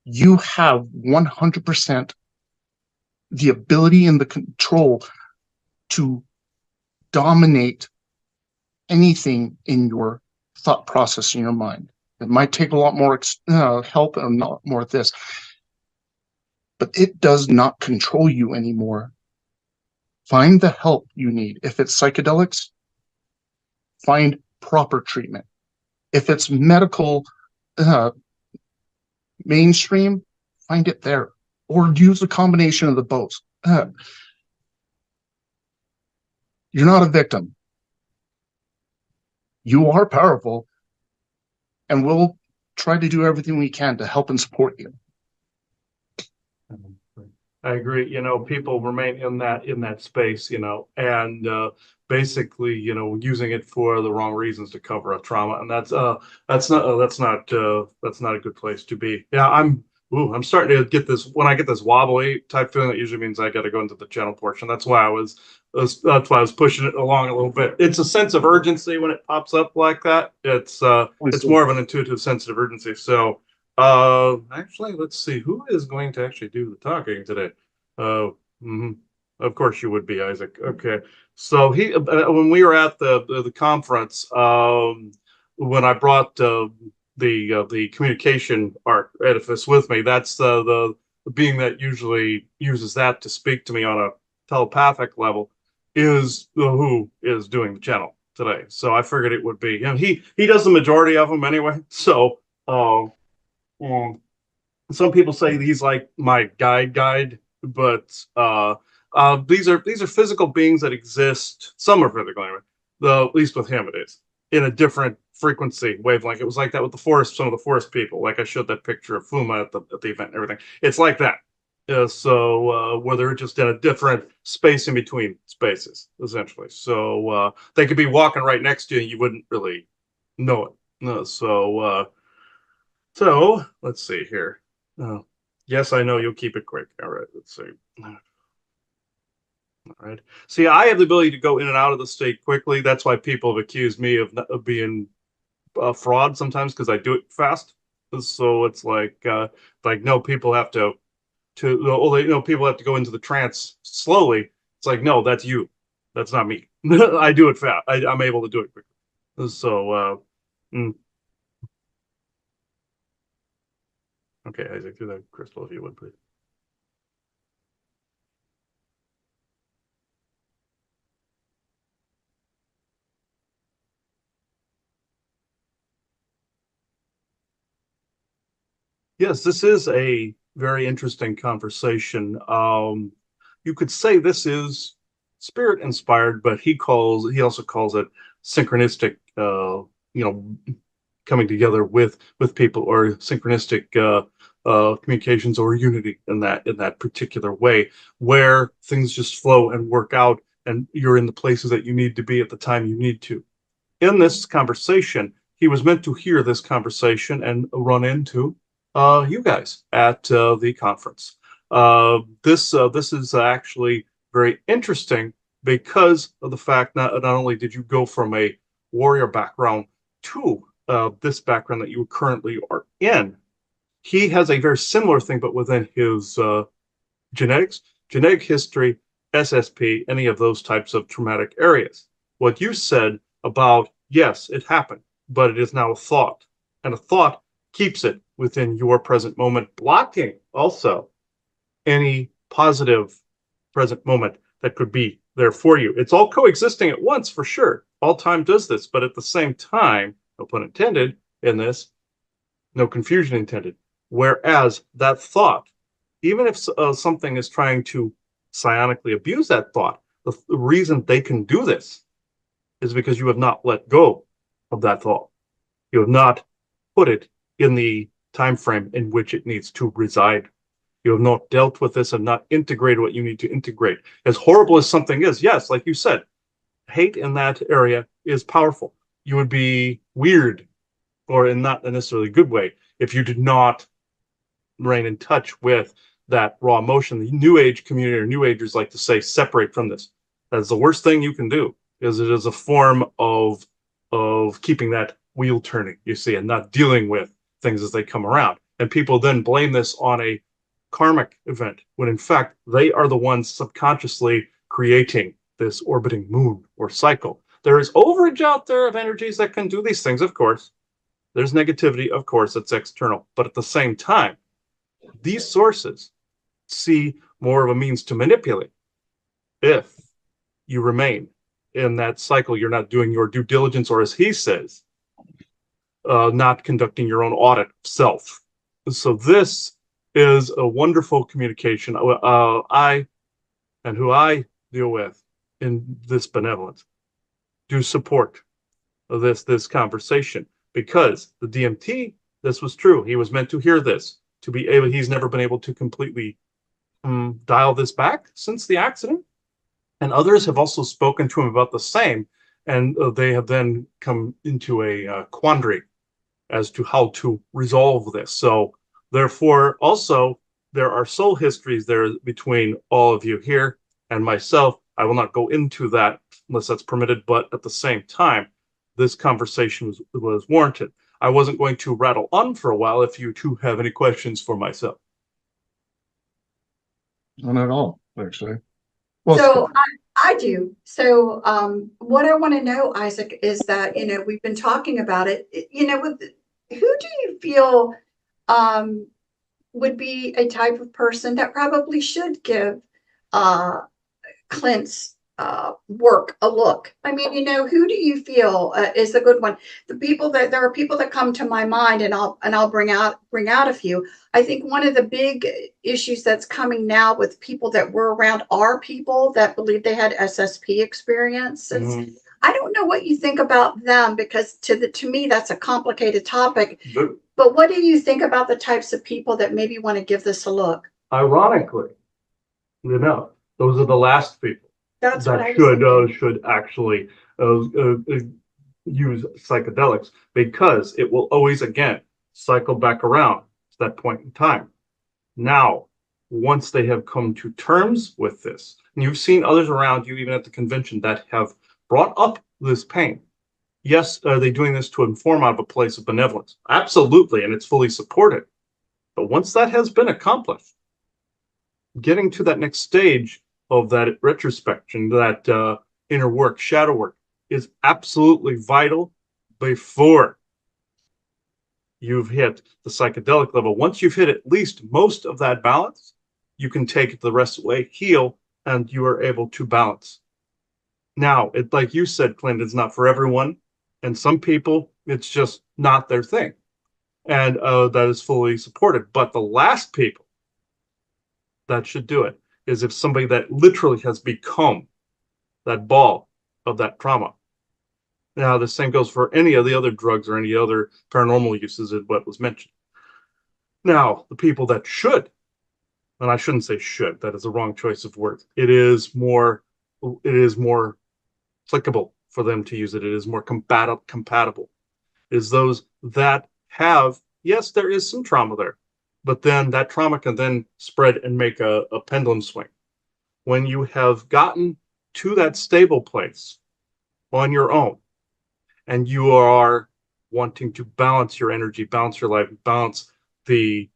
You have 100% the ability and the control to dominate anything in your thought process in your mind. It might take a lot more help and a lot more of this, but it does not control you anymore. Find the help you need. If it's psychedelics, find proper treatment. If it's medical mainstream, find it there, or use a combination of the both. You're not a victim. You are powerful, and we'll try to do everything we can to help and support you. I agree. People remain in that space, and basically, using it for the wrong reasons to cover a trauma, and that's not a good place to be. Yeah, I'm starting to get this. When I get this wobbly type feeling, that usually means I got to go into the channel portion. That's why I was pushing it along a little bit. It's a sense of urgency when it pops up like that. It's more of an intuitive sense of urgency. So actually, let's see who is going to actually do the talking today. Mhm. Of course you would be, Isaac. Okay. So when we were at the conference, when I brought the communication art edifice with me, that's the being that usually uses that to speak to me on a telepathic level is who is doing the channel today. So I figured it would be him. He does the majority of them anyway. So some people say he's like my guide, but these are physical beings that exist. Some are physical anyway. At least with him, it is in a different frequency wavelength. It was like that with the forest. Some of the forest people, like I showed that picture of Fuma at the event and everything. It's like that. So where they're just in a different space in between spaces, essentially. So they could be walking right next to you, and you wouldn't really know it. So let's see here. Yes, I know you'll keep it quick. All right, let's see. All right. See, I have the ability to go in and out of the state quickly. That's why people have accused me of being a fraud sometimes, because I do it fast. So it's like no, people have people have to go into the trance slowly. It's like, no, that's you. That's not me. I do it fast. I'm able to do it quickly. So okay, Isaac, do that crystal if you would, please. Yes, this is a very interesting conversation. You could say this is spirit inspired, but he also calls it synchronistic. Coming together with people, or synchronistic communications, or unity in that particular way, where things just flow and work out, and you're in the places that you need to be at the time you need to. In this conversation, he was meant to hear this conversation and run into you guys at the conference. This is actually very interesting because of the fact not only did you go from a warrior background to this background that you currently are in, he has a very similar thing, but within his genetics, genetic history, SSP, any of those types of traumatic areas. What you said about, yes, it happened, but it is now a thought, and a thought keeps it within your present moment, blocking also any positive present moment that could be there for you. It's all coexisting at once, for sure. All time does this, but at the same time, no pun intended in this, no confusion intended. Whereas that thought, even if something is trying to psionically abuse that thought, the reason they can do this is because you have not let go of that thought. You have not put it in the time frame in which it needs to reside. You have not dealt with this and not integrated what you need to integrate. As horrible as something is, yes, like you said, hate in that area is powerful. You would be weird, or in not a necessarily good way, if you did not remain in touch with that raw emotion. The New Age community, or New Agers, like to say, separate from this. That's the worst thing you can do, because it is a form of keeping that wheel turning, you see, and not dealing with things as they come around. And people then blame this on a karmic event, when in fact they are the ones subconsciously creating this orbiting moon or cycle. There is overage out there of energies that can do these things, of course. There's negativity, of course, that's external. But at the same time, these sources see more of a means to manipulate. If you remain in that cycle, you're not doing your due diligence, or as he says, not conducting your own audit of self. So this is a wonderful communication. I and who I deal with in this benevolence do support this conversation, because the DMT, this was true. He was meant to hear this, to be able. He's never been able to completely dial this back since the accident, and others have also spoken to him about the same, and they have then come into a quandary as to how to resolve this. So therefore, also, there are soul histories there between all of you here and myself. I will not go into that unless that's permitted, but at the same time, this conversation was warranted. I wasn't going to rattle on for a while if you two have any questions for myself. Not at all, actually. Well, So I do. So what I want to know, Isaac, is that, we've been talking about it, with who do you feel would be a type of person that probably should give Clint's work a look? I mean, who do you feel is a good one? There are people that come to my mind, and I'll bring out a few. I think one of the big issues that's coming now with people that were around are people that believe they had SSP experiences. Mhm. I don't know what you think about them, because to me that's a complicated topic. But what do you think about the types of people that maybe want to give this a look? Ironically, those are the last people That's what I that was thinking. should actually use psychedelics, because it will always again cycle back around to that point in time. Now, once they have come to terms with this, and you've seen others around you, even at the convention, that have brought up this pain. Yes, are they doing this to inform out of a place of benevolence? Absolutely, and it's fully supported. But once that has been accomplished, getting to that next stage of that retrospection, that inner work, shadow work, is absolutely vital before you've hit the psychedelic level. Once you've hit at least most of that balance, you can take it the rest of the way, heal, and you are able to balance. Now, like you said, Clint, it's not for everyone. And some people, it's just not their thing. And that is fully supported. But the last people that should do it is if somebody that literally has become that ball of that trauma. Now, the same goes for any of the other drugs or any other paranormal uses of what was mentioned. Now, the people that should, and I shouldn't say should, that is a wrong choice of words. It is more applicable for them to use it. It is more compatible. Is those that have, yes, there is some trauma there, but then that trauma can then spread and make a pendulum swing. When you have gotten to that stable place on your own, and you are wanting to balance your energy, balance your life, balance the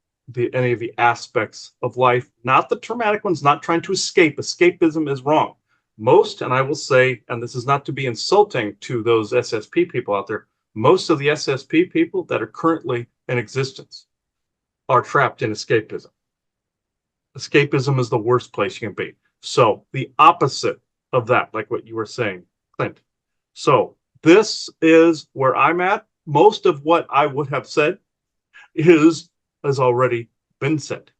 any of the aspects of life, not the traumatic ones, not trying to escape. Escapism is wrong. Most, and I will say, and this is not to be insulting to those SSP people out there, most of the SSP people that are currently in existence are trapped in escapism. Escapism is the worst place you can be. So the opposite of that, like what you were saying, Clint. So this is where I'm at. Most of what I would have said has already been said.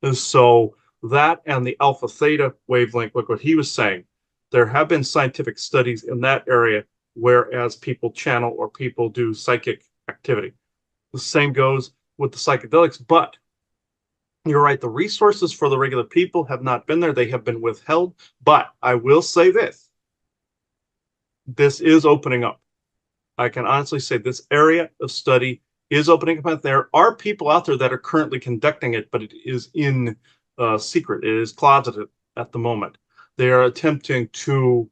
And so that and the alpha theta wavelength, like what he was saying, there have been scientific studies in that area, whereas people channel or people do psychic activity. The same goes with the psychedelics, but you're right. The resources for the regular people have not been there. They have been withheld. But I will say this is opening up. I can honestly say this area of study is opening up. There are people out there that are currently conducting it, but it is in secret. It is closeted at the moment. They are attempting to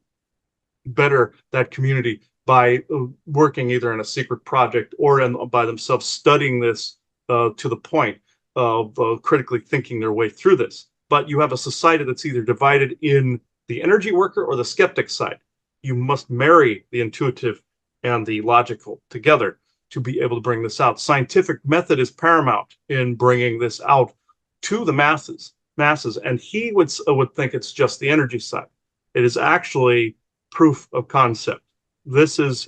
better that community by working either in a secret project or by themselves studying this to the point of critically thinking their way through this. But you have a society that's either divided in the energy worker or the skeptic side. You must marry the intuitive and the logical together to be able to bring this out. Scientific method is paramount in bringing this out to the masses. And he would think it's just the energy side. It is actually proof of concept. This is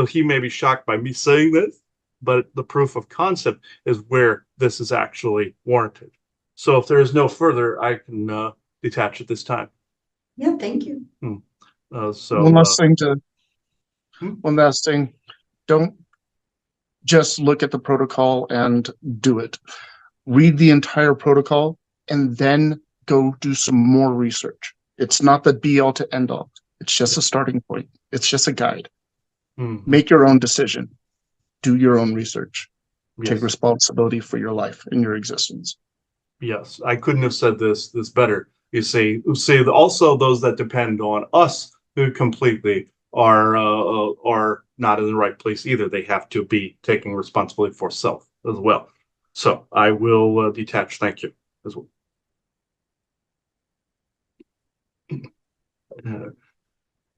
he may be shocked by me saying this, but the proof of concept is where this is actually warranted. So if there is no further, I can detach at this time. Yeah, thank you. So one last thing, don't just look at the protocol and do it. Read the entire protocol and then go do some more research. It's not the be all to end all. It's just a starting point. It's just a guide. Make your own decision. Do your own research. Yes. Take responsibility for your life and your existence. Yes, I couldn't have said this better. You see, also those that depend on us who completely are not in the right place either. They have to be taking responsibility for self as well. So I will detach. Thank you as well.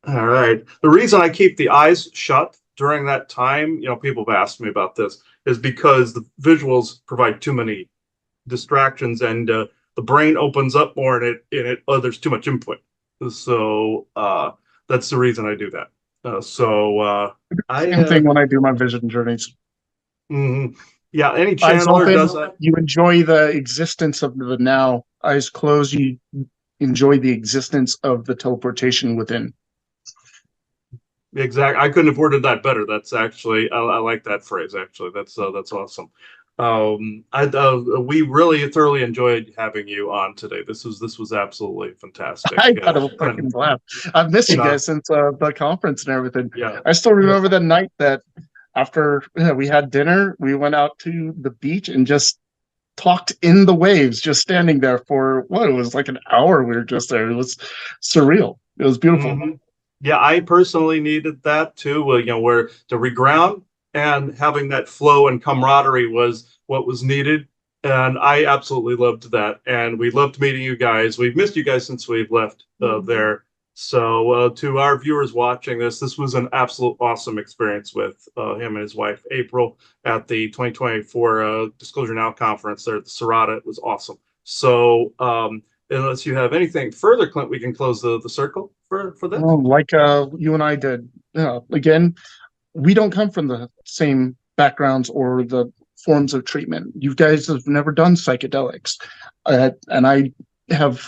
All right. The reason I keep the eyes shut during that time, people have asked me about this, is because the visuals provide too many distractions and the brain opens up more and there's too much input. So that's the reason I do that. Same thing when I do my vision journeys. Yeah, any Eyes channeler open, does that. You enjoy the existence of the now. Eyes closed, you enjoy the existence of the teleportation within. Exactly. I couldn't have worded that better. That's actually, I like that phrase. Actually, that's awesome. We really thoroughly enjoyed having you on today. This was absolutely fantastic. I had a fucking blast. I've missed you guys since the conference and everything. Yeah. I still remember the night that after we had dinner, we went out to the beach and just talked in the waves, just standing there for it was like an hour. We were just there. It was surreal. It was beautiful. Yeah, I personally needed that too. Where to reground and having that flow and camaraderie was what was needed. And I absolutely loved that. And we loved meeting you guys. We've missed you guys since we've left there. So to our viewers watching this was an absolute awesome experience with him and his wife, April, at the 2024 Disclosure Now conference there at the Serata. It was awesome. So unless you have anything further, Clint, we can close the circle for this. Like you and I did. Again, we don't come from the same backgrounds or the forms of treatment. You guys have never done psychedelics, and I have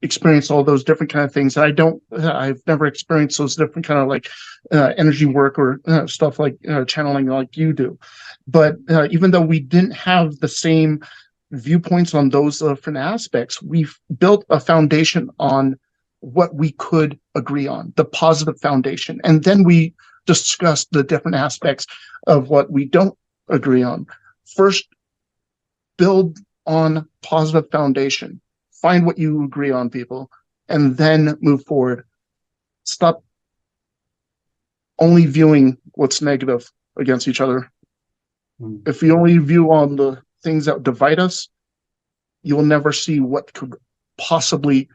experienced all those different kind of things. I've never experienced those different kind of like energy work or stuff like channeling like you do. But even though we didn't have the same viewpoints on those different aspects, we've built a foundation on what we could agree on, the positive foundation. And then we discussed the different aspects of what we don't agree on. First, build on positive foundation. Find what you agree on, people, and then move forward. Stop only viewing what's negative against each other. If you only view on the things that divide us, you will never see what could possibly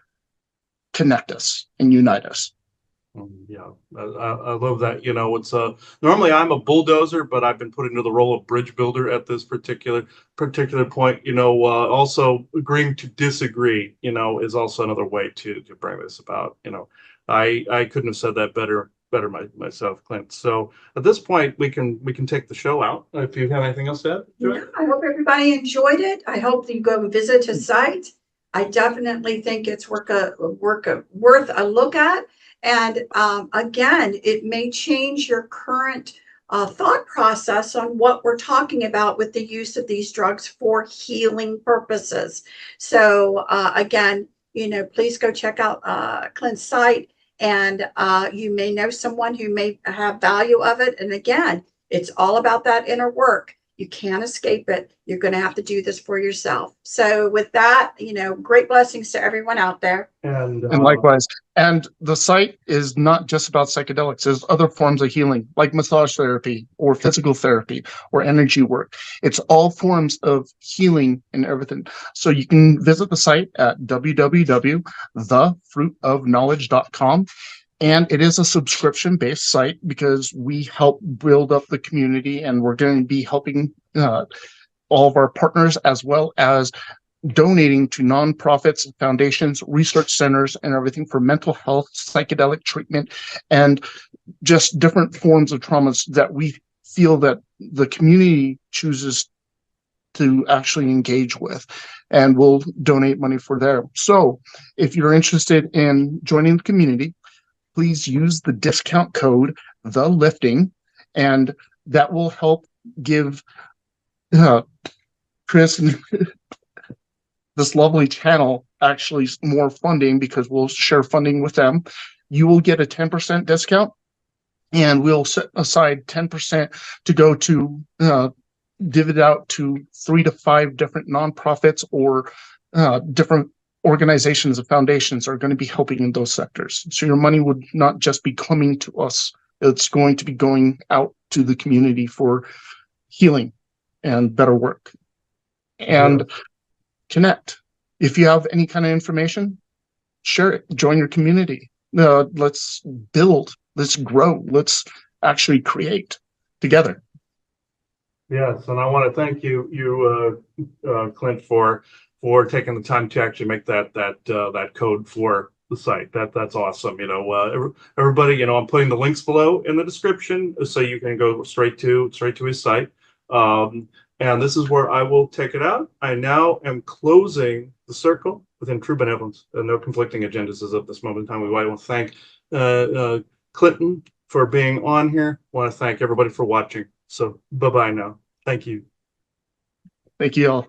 connect us and unite us. Yeah, I love that. It's normally I'm a bulldozer, but I've been put into the role of bridge builder at this particular point. Also agreeing to disagree, is also another way to bring this about. I couldn't have said that better better myself, Clint. So at this point, we can take the show out. If you have anything else to add, Joy? No, I hope everybody enjoyed it. I hope that you go visit his site. I definitely think it's worth a look at. And again, it may change your current thought process on what we're talking about with the use of these drugs for healing purposes. So again, please go check out Clint's site, and you may know someone who may have value of it. And again, it's all about that inner work. You can't escape it. You're going to have to do this for yourself. So with that, great blessings to everyone out there. And likewise. And the site is not just about psychedelics. There's other forms of healing, like massage therapy or physical therapy or energy work. It's all forms of healing and everything. So you can visit the site at www.thefruitofknowledge.com. And it is a subscription-based site because we help build up the community, and we're going to be helping all of our partners, as well as donating to nonprofits, foundations, research centers, and everything for mental health, psychedelic treatment, and just different forms of traumas that we feel that the community chooses to actually engage with, and we'll donate money for there. So if you're interested in joining the community, please use the discount code THELIFTING, and that will help give Chris and this lovely channel actually more funding, because we'll share funding with them. You will get a 10% discount, and we'll set aside 10% to go to divvy it out to 3 to 5 different nonprofits or different organizations and foundations are going to be helping in those sectors. So your money would not just be coming to us, it's going to be going out to the community for healing and better work. And connect. If you have any kind of information, share it, join your community. Let's build, let's grow, let's actually create together. Yes, and I want to thank you, Clint, for taking the time to actually make that code for the site. That's awesome. Everybody, I'm putting the links below in the description so you can go straight to his site. And this is where I will take it out. I now am closing the circle within true benevolence. No conflicting agendas as of this moment in time. We want to thank Clinton for being on here. I want to thank everybody for watching. So bye-bye now. Thank you. Thank you all.